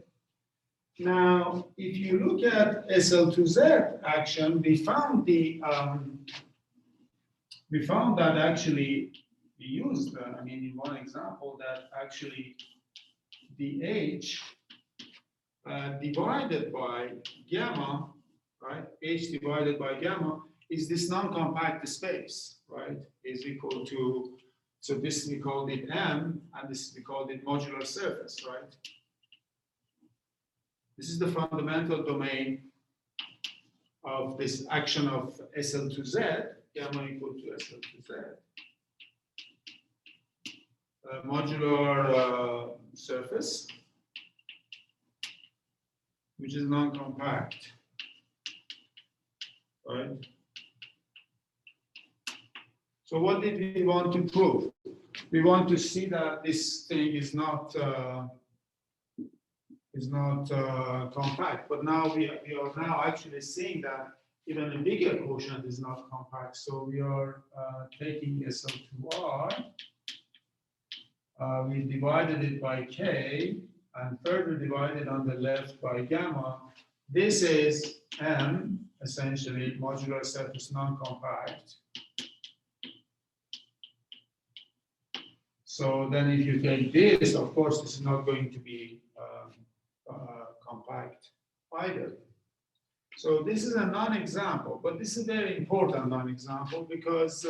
Now, if you look at SL2Z action, we found that actually we used, in one example, that actually the H divided by gamma, right? H divided by gamma is this non-compact space, right? Is equal to, so this we called it M, and this we called it modular surface, right? This is the fundamental domain of this action of SL2Z, gamma equal to SL2Z. Modular surface, which is non-compact, right? So what did we want to prove? We want to see that this thing is not compact, but now we are now actually seeing that even a bigger quotient is not compact. So we are taking SL2R, we divided it by K, and further divided on the left by gamma. This is M, essentially, modular surface non-compact. So then if you take this, of course, this is not going to be compact either. So this is a non-example, but this is a very important non-example because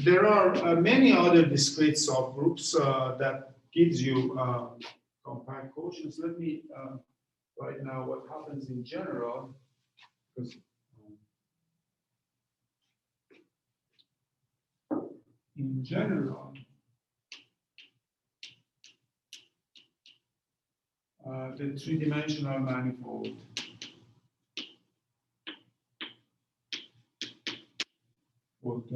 there are many other discrete subgroups that gives you compact quotients. Let me write now what happens in general, because in general, the three-dimensional manifold would,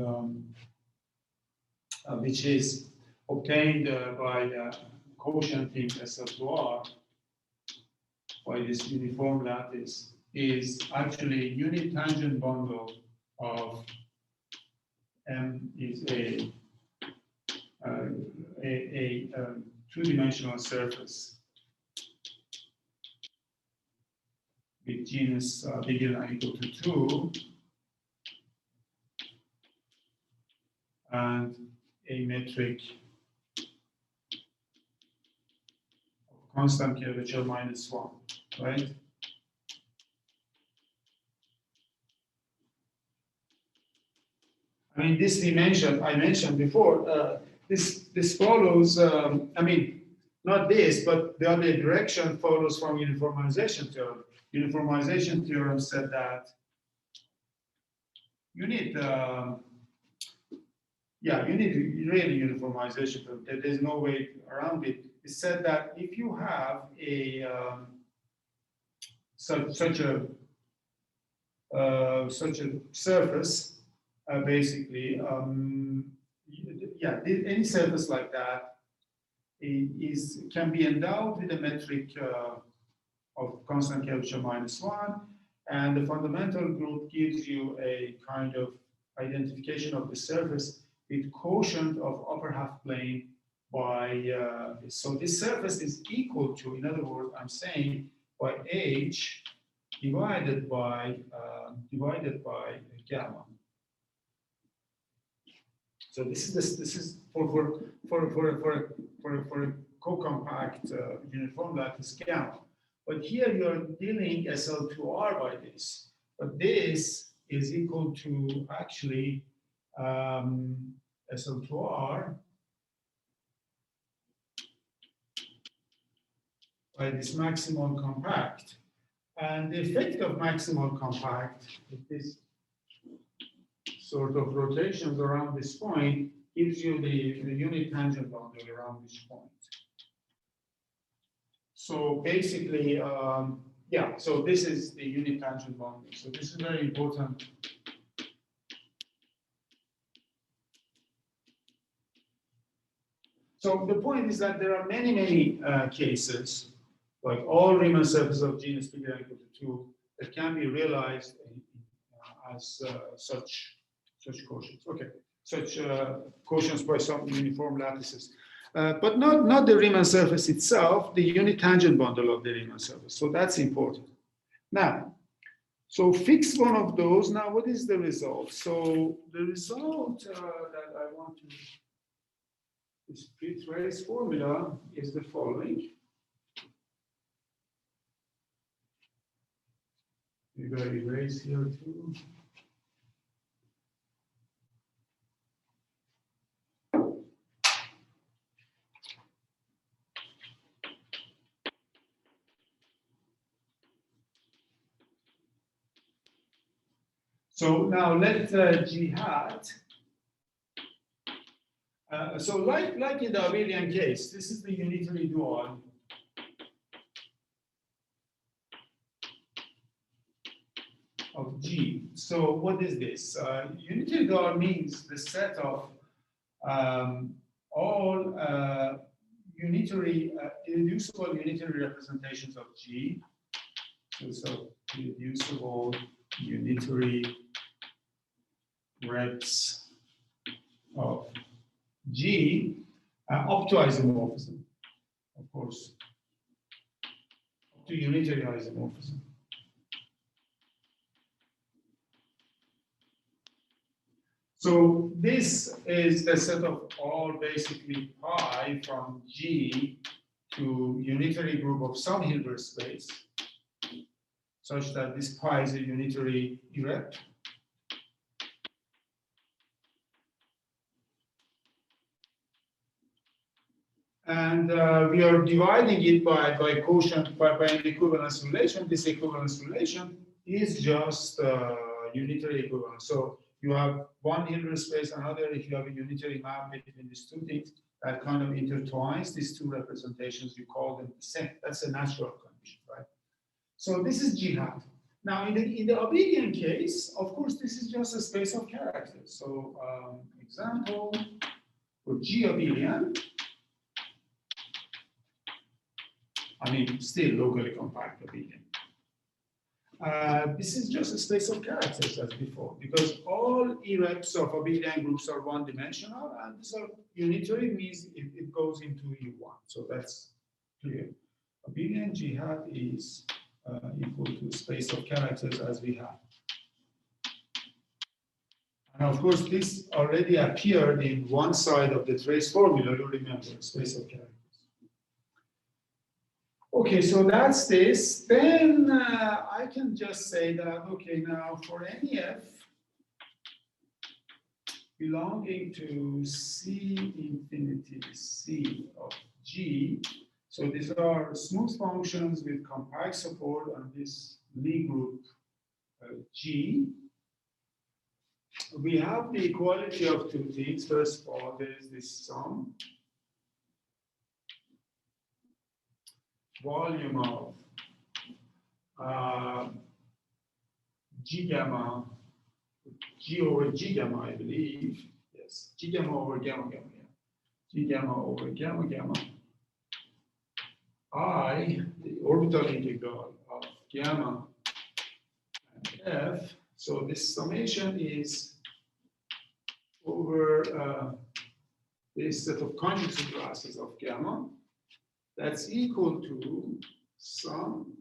which is obtained by quotienting SL2R by this uniform lattice, is actually a unit tangent bundle of M is a two-dimensional surface with genus bigger than or equal to 2 and a metric of constant curvature -1, right? I mean, this I mentioned before, this follows, not this, but the other direction follows from uniformization theorem. Uniformization theorem said that you need really uniformization theorem. There's no way around it. It said that if you have a such a surface, basically, any surface like that can be endowed with a metric of constant curvature -1, and the fundamental group gives you a kind of identification of the surface with quotient of upper half plane by, so this surface is equal to, in other words, I'm saying by H divided by the divided by gamma. So this is for a co-compact uniform lattice gamma. But here you're dealing SL2R by this. But this is equal to actually SL2R by this maximal compact. And the effect of maximal compact with this sort of rotations around this point gives you the unit tangent boundary around this point. So basically, yeah, so this is the unit tangent boundary. So this is very important. So the point is that there are many cases, like all Riemann surfaces of genus bigger than equal to 2, that can be realized as such quotients. Okay, such quotients by some uniform lattices. But not the Riemann surface itself, the unit tangent bundle of the Riemann surface. So that's important. Now, so fix one of those. Now, what is the result? So the result that I want to, this pre-trace formula is the following. Maybe I erase here too. So now let G hat. So like in the abelian case, this is the unitary dual. Of G. So what is this? Unitary dual means the set of all unitary, irreducible unitary representations of G. So irreducible unitary reps of G up to isomorphism, of course, up to unitary isomorphism. So this is the set of all basically pi from G to unitary group of some Hilbert space, such that this pi is a unitary rep. And we are dividing it by quotient, by an equivalence relation. This equivalence relation is just unitary equivalence. So you have one Hilbert space, another, if you have a unitary map between these two things, that kind of intertwines these two representations, you call them the same. That's a natural condition, right? So this is G hat. Now, in the abelian case, of course, this is just a space of characters. So example, for G abelian, I mean, still locally compact abelian. This is just a space of characters as before, because all E-reps of abelian groups are one-dimensional, and these are unitary, means it goes into U1. So that's clear. Abelian G hat is equal to a space of characters as we have. And of course, this already appeared in one side of the trace formula, you remember, space of characters. Okay, so that's this. Then I can just say that, okay, now for any f belonging to C infinity C of G, so these are smooth functions with compact support on this Lie group G. We have the equality of two things. First of all, there is this sum. Volume of G gamma, G over G gamma, I believe. Yes, G gamma over gamma gamma. G gamma over gamma gamma. I, the orbital integral of gamma and F. So this summation is over this set of conjugate classes of gamma. That's equal to some,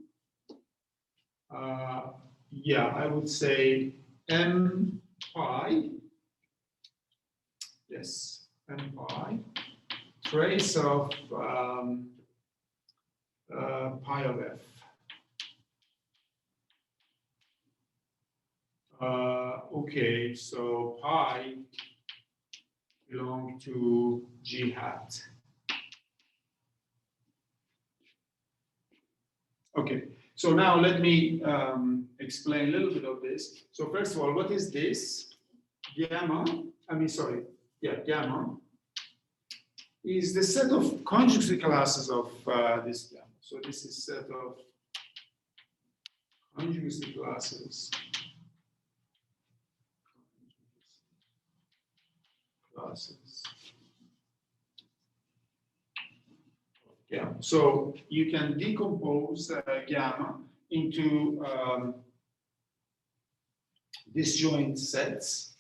yeah, I would say m pi, yes, m pi, trace of pi of f. Okay, so pi belong to G hat. Okay, so now let me explain a little bit of this. So first of all, what is this? Gamma, gamma is the set of conjugacy classes of this gamma. So this is set of conjugacy classes. Yeah, so you can decompose gamma into disjoint sets.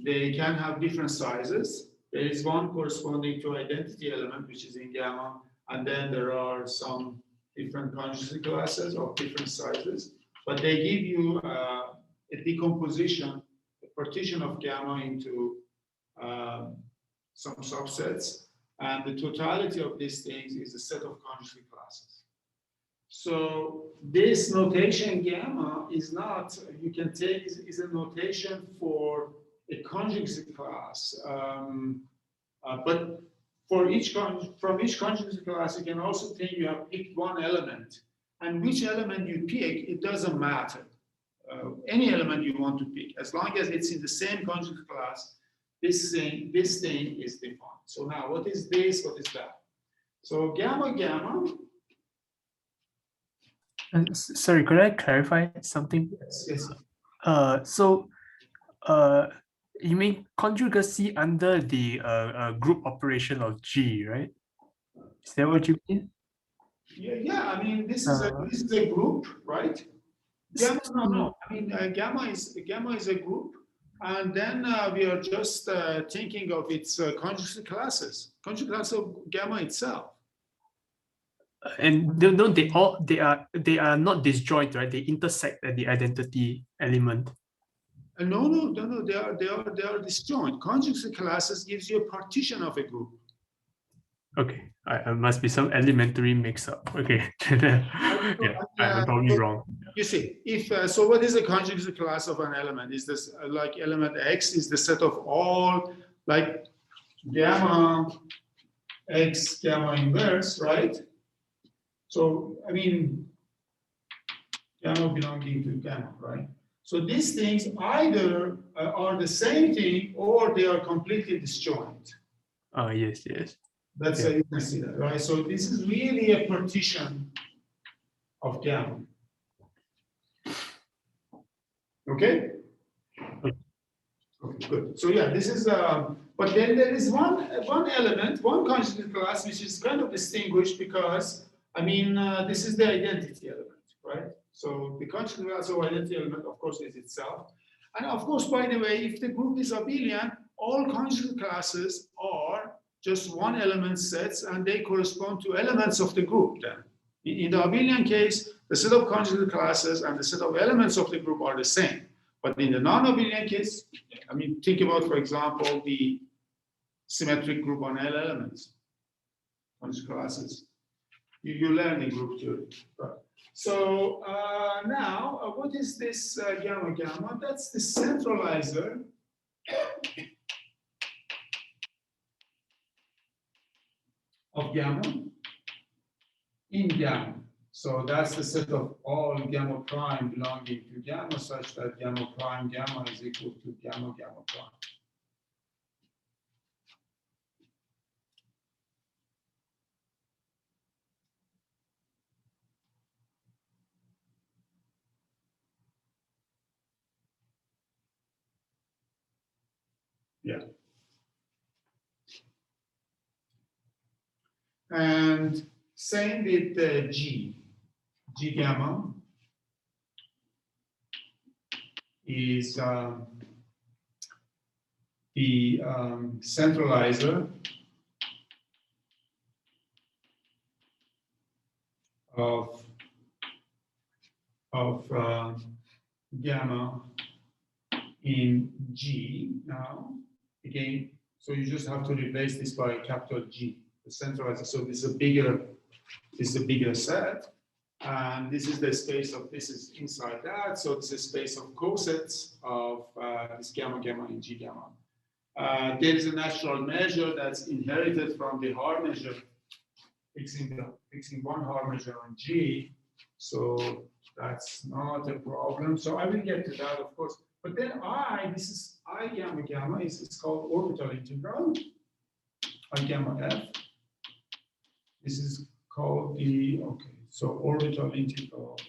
They can have different sizes. There is one corresponding to identity element, which is in gamma, and then there are some different conjugacy classes of different sizes. But they give you a decomposition, a partition of gamma into some subsets, and the totality of these things is a set of conjugacy classes. So this notation gamma is not, you can take, is a notation for a conjugacy class, but for from each conjugacy class, you can also think you have picked one element, and which element you pick, it doesn't matter. Any element you want to pick, as long as it's in the same conjugacy class, this thing is defined. So now, what is this? What is that? So gamma. Sorry, could I clarify something? Yes. You mean conjugacy under the group operation of G, right? Is that what you mean? Yeah. I mean, this is a group, right? Gamma, no. I mean, gamma is a group, and then we are just thinking of its conjugate classes. Conjugate class of gamma itself. And they are not disjoint, right? They intersect at the identity element. No. They are disjoint. Conjugate classes gives you a partition of a group. Okay, I must be some elementary mix-up. Okay, yeah, I'm probably wrong. You see, if so, what is the conjugate class of an element? Is this like element X is the set of all like gamma X gamma inverse, right? So I mean, gamma belonging to gamma, right? So these things either are the same thing or they are completely disjoint. Yes. That's you can see that, right? So this is really a partition of gamma. Okay? Okay, good. So yeah, this is but then there is one element, one conjugate class, which is kind of distinguished because I mean this is the identity element, right? So the conjugate class of identity element, of course, is itself. And of course, by the way, if the group is abelian, all conjugate classes are just one element sets, and they correspond to elements of the group then. In the abelian case, the set of conjugate classes and the set of elements of the group are the same. But in the non-abelian case, I mean, think about, for example, the symmetric group on L elements, conjugate classes. You learn in group theory. Right. So now, what is this gamma? That's the centralizer of gamma in gamma. So that's the set of all gamma prime belonging to gamma such that gamma prime gamma is equal to gamma prime. Yeah. And same with G gamma is the centralizer of gamma in G now. Again, so you just have to replace this by capital G, the centralized. So this is a bigger set. And this is the space of, this is inside that. So this is space of cosets of this gamma in G gamma. There is a natural measure that's inherited from the Haar measure, fixing one Haar measure on G. So that's not a problem. So I will get to that, of course. But then this is I gamma it's called orbital integral, I gamma F. This is called the, okay, so orbital integral.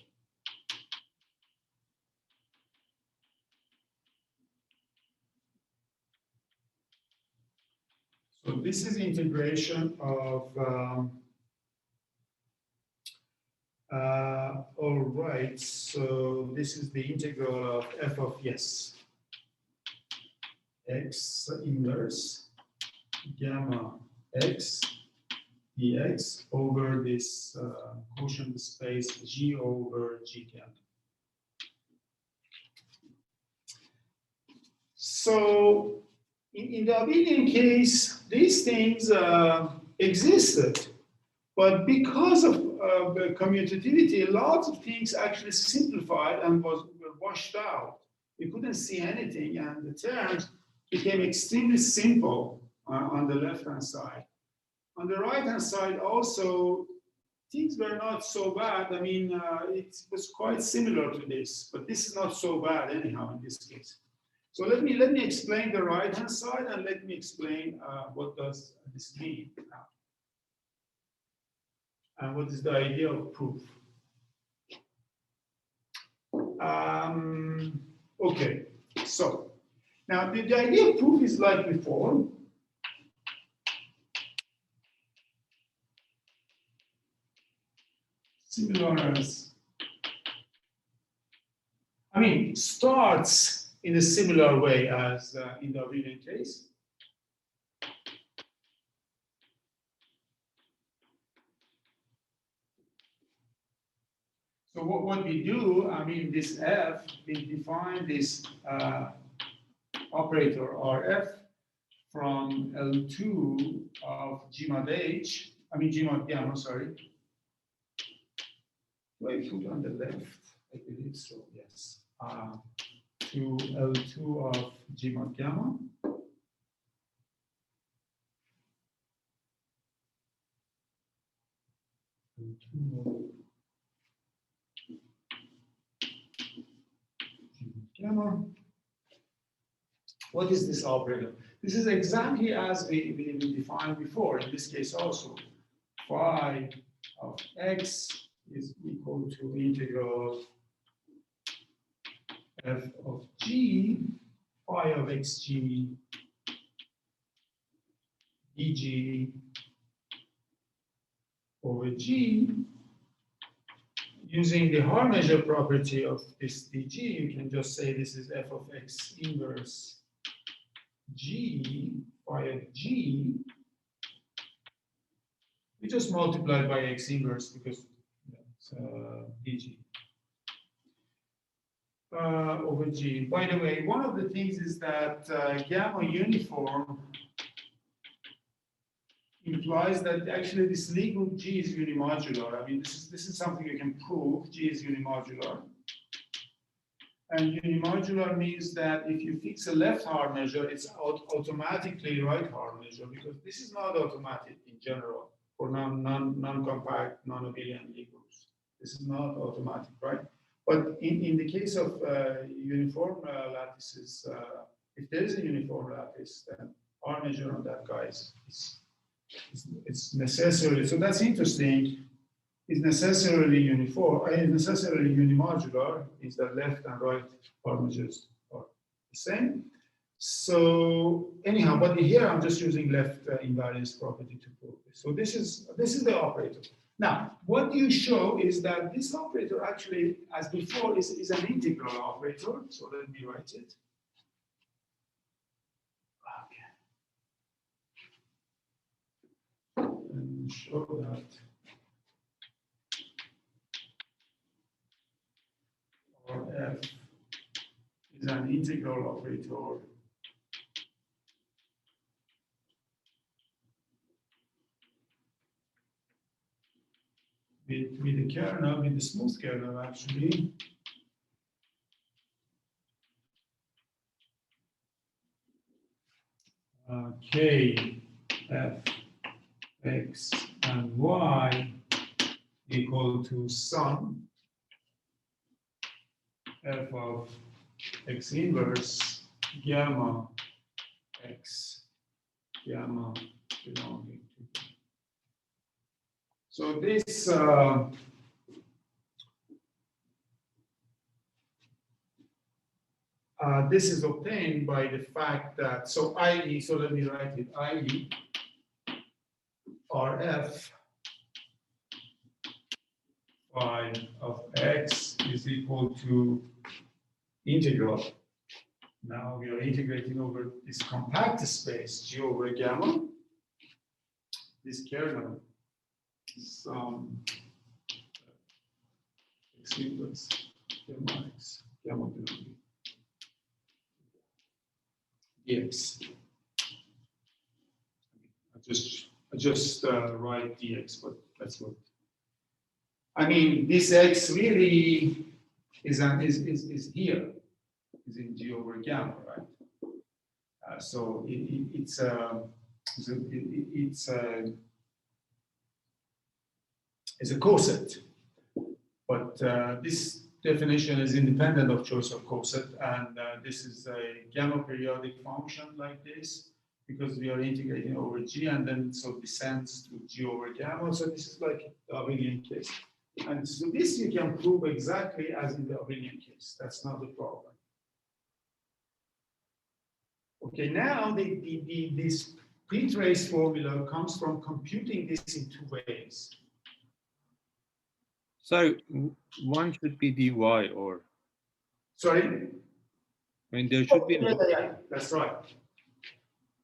So this is integration of, all right, so this is the integral of f of, yes, x inverse gamma x dx over this quotient space G over G gamma. So in the abelian case, these things existed, but because of commutativity, lots of things actually simplified and were washed out. You couldn't see anything, and the terms became extremely simple on the left-hand side. On the right-hand side, also, things were not so bad. I mean, it was quite similar to this, but this is not so bad anyhow in this case. So let me explain the right-hand side, and let me explain what does this mean now. And what is the idea of proof? Okay, so now the idea of proof is like before. Similar as, I mean, starts in a similar way as in the abelian case. So what we do, I mean, this F, we define this operator RF from L2 of G mod H, I mean G mod gamma, sorry. Do I put on the left? I believe so, yes. To L2 of G mod gamma. L2 of gamma. What is this operator? This is exactly as we defined before. In this case also, phi of x is equal to integral f of g, phi of xg dg over g. Using the Haar measure property of this dg, you can just say this is f of x inverse g phi of g. We just multiply by x inverse because it's dg over g. By the way, one of the things is that gamma uniform implies that actually this Lie group G is unimodular. I mean, this is something you can prove. G is unimodular. And unimodular means that if you fix a left Haar measure, it's automatically right Haar measure, because this is not automatic in general for non-compact, non-abelian Lie groups. This is not automatic, right? But in the case of uniform lattices, if there is a uniform lattice, then Haar measure on that guy it's necessarily, so that's interesting. Is necessarily uniform, necessarily unimodular, is that left and right Haar measures are the same. So anyhow, but here I'm just using left invariance property to prove this. So this is the operator. Now, what you show is that this operator actually, as before, is an integral operator. So let me write it. Okay. And show that F is an integral operator with the kernel, with the smooth kernel actually. K, F, X, and Y equal to sum F of X inverse gamma X gamma belonging to. So this is obtained by the fact that, so i.e., so let me write it, i.e. Rf phi of x is equal to integral. Now we are integrating over this compact space, G over gamma, this kernel, some x inverse gamma x, gamma belonging dx. I just write dx, but that's what. I mean, this x really is here, is in G over gamma, right? So it's a coset, but this definition is independent of choice of coset, and this is a gamma periodic function like this, because we are integrating over G, and then so descends to G over gamma. So this is like the abelian case. And so this you can prove exactly as in the abelian case. That's not the problem. Okay, now this pre-trace formula comes from computing this in two ways. So one should be dy, or Sorry? I mean there should be. Yeah, that's right.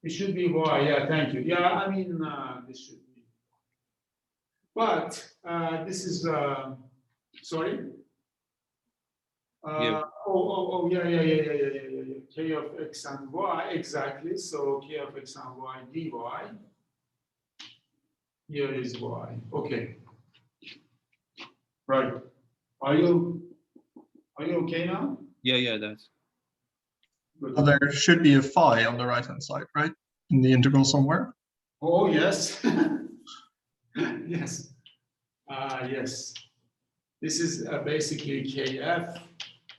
It should be y. Yeah, thank you. Yeah, I mean this should be. But this is sorry. Yeah. Yeah. K of x and y, exactly. So K of x and y dy. Here is y. Okay. Right. Are you okay now? Yeah, that's. Good. So there should be a phi on the right-hand side, right? In the integral somewhere. Oh, yes. Yes. Yes. This is basically Kf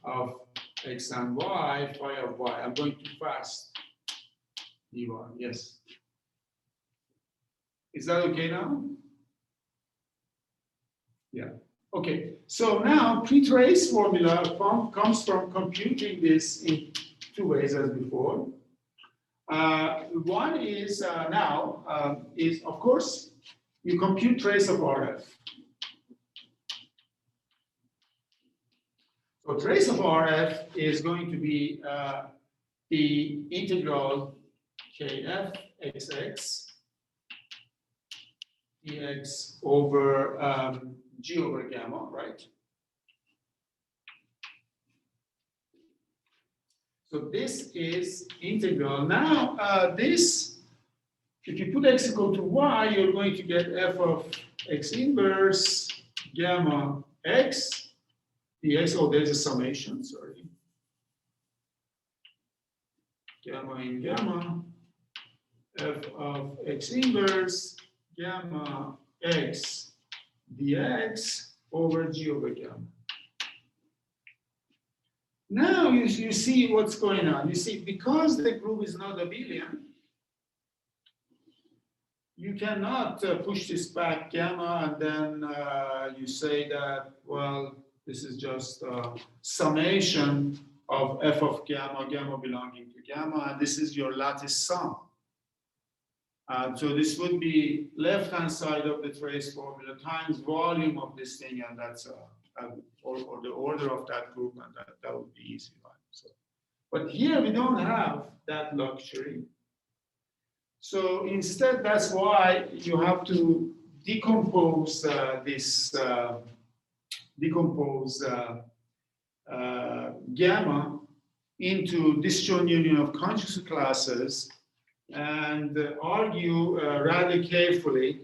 of x and y, phi of y. I'm going too fast. dy, yes. Is that okay now? Yeah. Okay. So now pre-trace formula comes from computing this in two ways as before. One is is of course you compute trace of RF. So trace of RF is going to be the integral Kf xx dx over G over gamma, right? So this is integral. Now this, if you put x equal to y, you're going to get f of x inverse gamma x dx. Oh, there's a summation, sorry. Gamma in gamma, f of x inverse gamma x dx over G over gamma. Now you see what's going on. You see, because the group is not abelian, you cannot push this back gamma and then you say that, well, this is just a summation of f of gamma, gamma belonging to gamma, and this is your lattice sum. So this would be left-hand side of the trace formula times volume of this thing, and that's or the order of that group, and that would be easy, right? So, but here we don't have that luxury. So instead, that's why you have to decompose gamma into disjoint union of conjugate classes and argue rather carefully,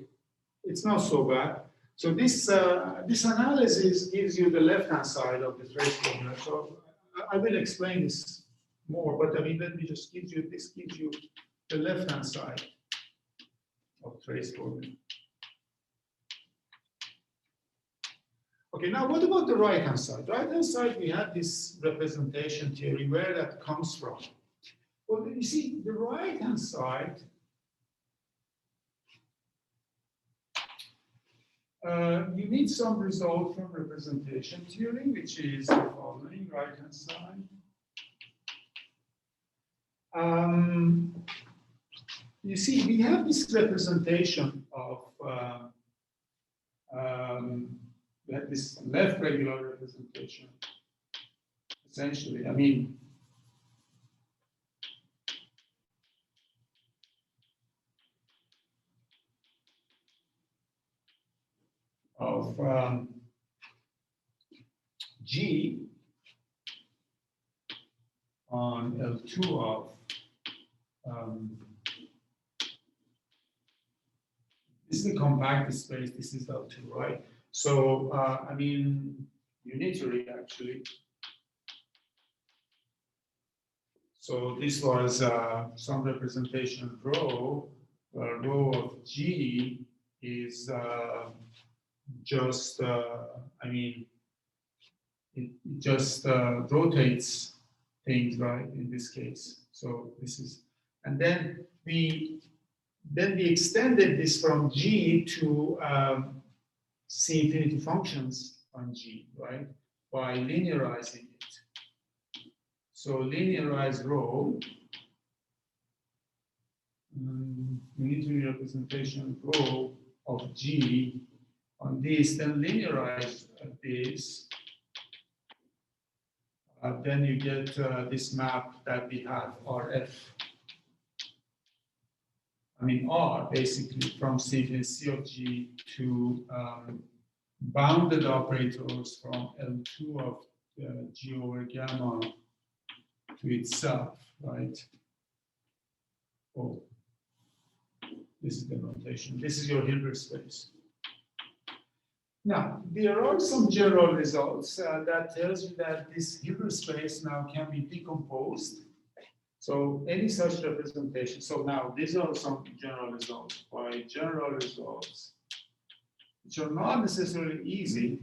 it's not so bad. So this analysis gives you the left-hand side of the trace formula. So I will explain this more, but I mean, let me just give you, this gives you the left-hand side of trace formula. Okay, now what about the right-hand side? Right-hand side, we have this representation theory, where that comes from. Well, you see, the right-hand side, you need some result from representation theory, which is the following, right-hand side. You see, we have this representation of we have this left regular representation, essentially. I mean, of G on L2 of this is the compact space, this is L2, right? So, I mean, unitary actually. So this was some representation of rho, where rho of G is just, I mean, it just rotates things, right, in this case. So this is, and then we extended this from G to C infinity functions on G, right, by linearizing it. So linearize rho, unitary representation rho of G on this, then linearize this. Then you get this map that we have, RF. I mean, R basically from C of G to bounded operators from L2 of G over gamma to itself, right? Oh, this is the notation. This is your Hilbert space. Now, there are some general results that tells you that this Hilbert space now can be decomposed. So any such representation. So now these are some general results. By general results, which are not necessarily easy,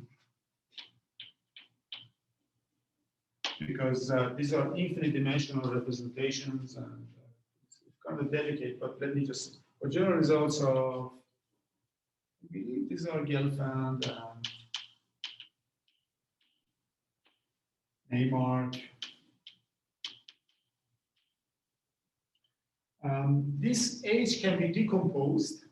because these are infinite dimensional representations and it's kind of delicate, but let me just, for general results of, I believe these are Gelfand and Neymark. This H can be decomposed.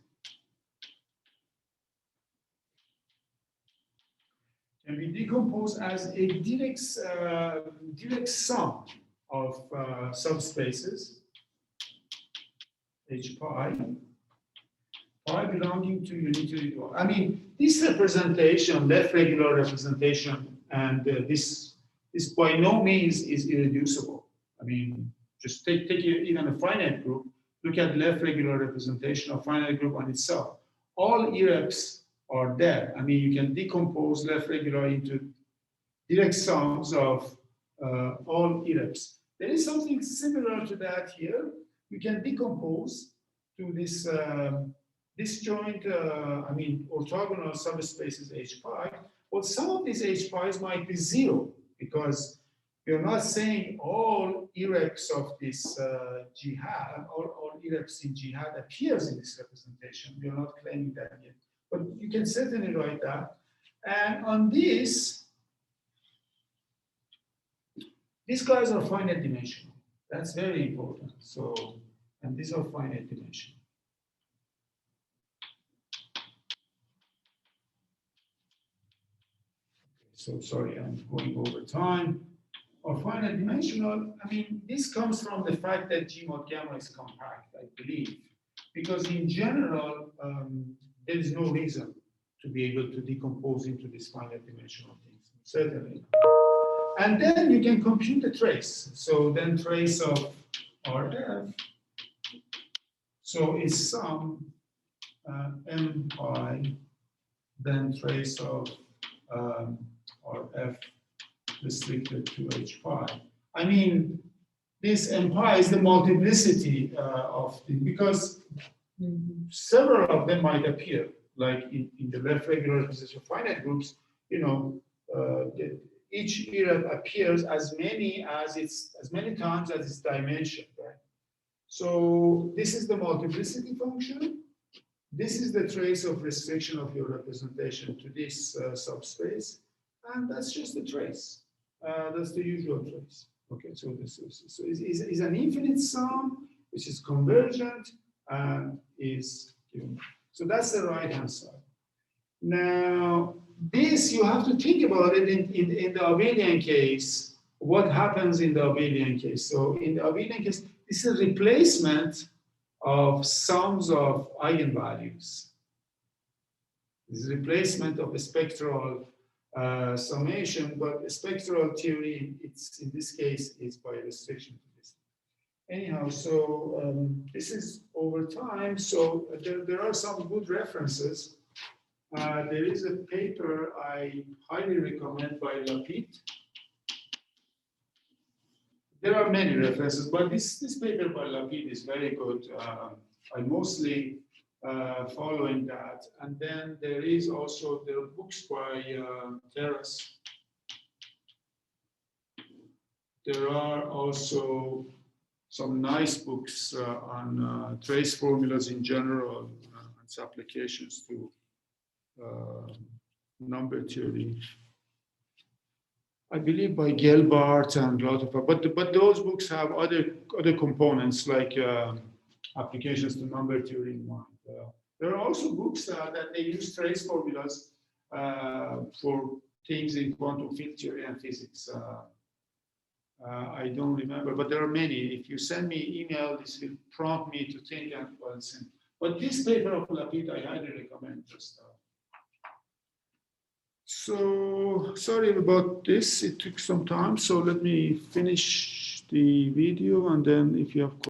Can be decomposed as a direct sum of subspaces H pi belonging to unitary dual. I mean, this representation, left regular representation, and this by no means is irreducible. I mean, just take even a finite group, look at left regular representation of finite group on itself. All irreps are there. I mean, you can decompose left regular into direct sums of all irreps. There is something similar to that here. You can decompose to this disjoint, I mean, orthogonal subspaces H pi. Well, some of these H pi's might be zero because you're not saying all irreps of this G hat, all irreps in G hat appears in this representation. You're not claiming that yet, but you can certainly write that. And on this, these guys are finite dimensional. That's very important. So, and these are finite dimensional. So sorry, I'm going over time. Or finite dimensional, I mean, this comes from the fact that G mod gamma is compact, I believe. Because in general, there is no reason to be able to decompose into these finite dimensional things, certainly. and then you can compute the trace. So then trace of RF. So it's some M pi, then trace of RF restricted to H pi. I mean, this M pi is the multiplicity of the, because several of them might appear, like in the left regular position finite groups, you know, each era appears as many times as its dimension, right? So this is the multiplicity function. This is the trace of restriction of your representation to this subspace, and that's just the trace. That's the usual trace. Okay, so this is an infinite sum, which is convergent and is given. So that's the right-hand side. Now, this you have to think about it in the abelian case. What happens in the abelian case? So in the abelian case, this is a replacement of sums of eigenvalues. This is replacement of a spectral summation, but spectral theory, it's in this case, is by restriction to this. Anyhow, so this is over time. So there are some good references. There is a paper I highly recommend by Lapid. There are many references, but this paper by Lapid is very good. I mostly following that. And then there are books by Terrace. There are also some nice books on trace formulas in general and its applications to number theory. I believe by Gelbart and a lot of, but those books have other components like applications to number theory in mind. There are also books that they use trace formulas for things in quantum field theory and physics. I don't remember, but there are many. If you send me email, this will prompt me to think and well, send. But this paper of Lapid, I highly recommend. So sorry about this. It took some time. So let me finish the video, and then if you have questions.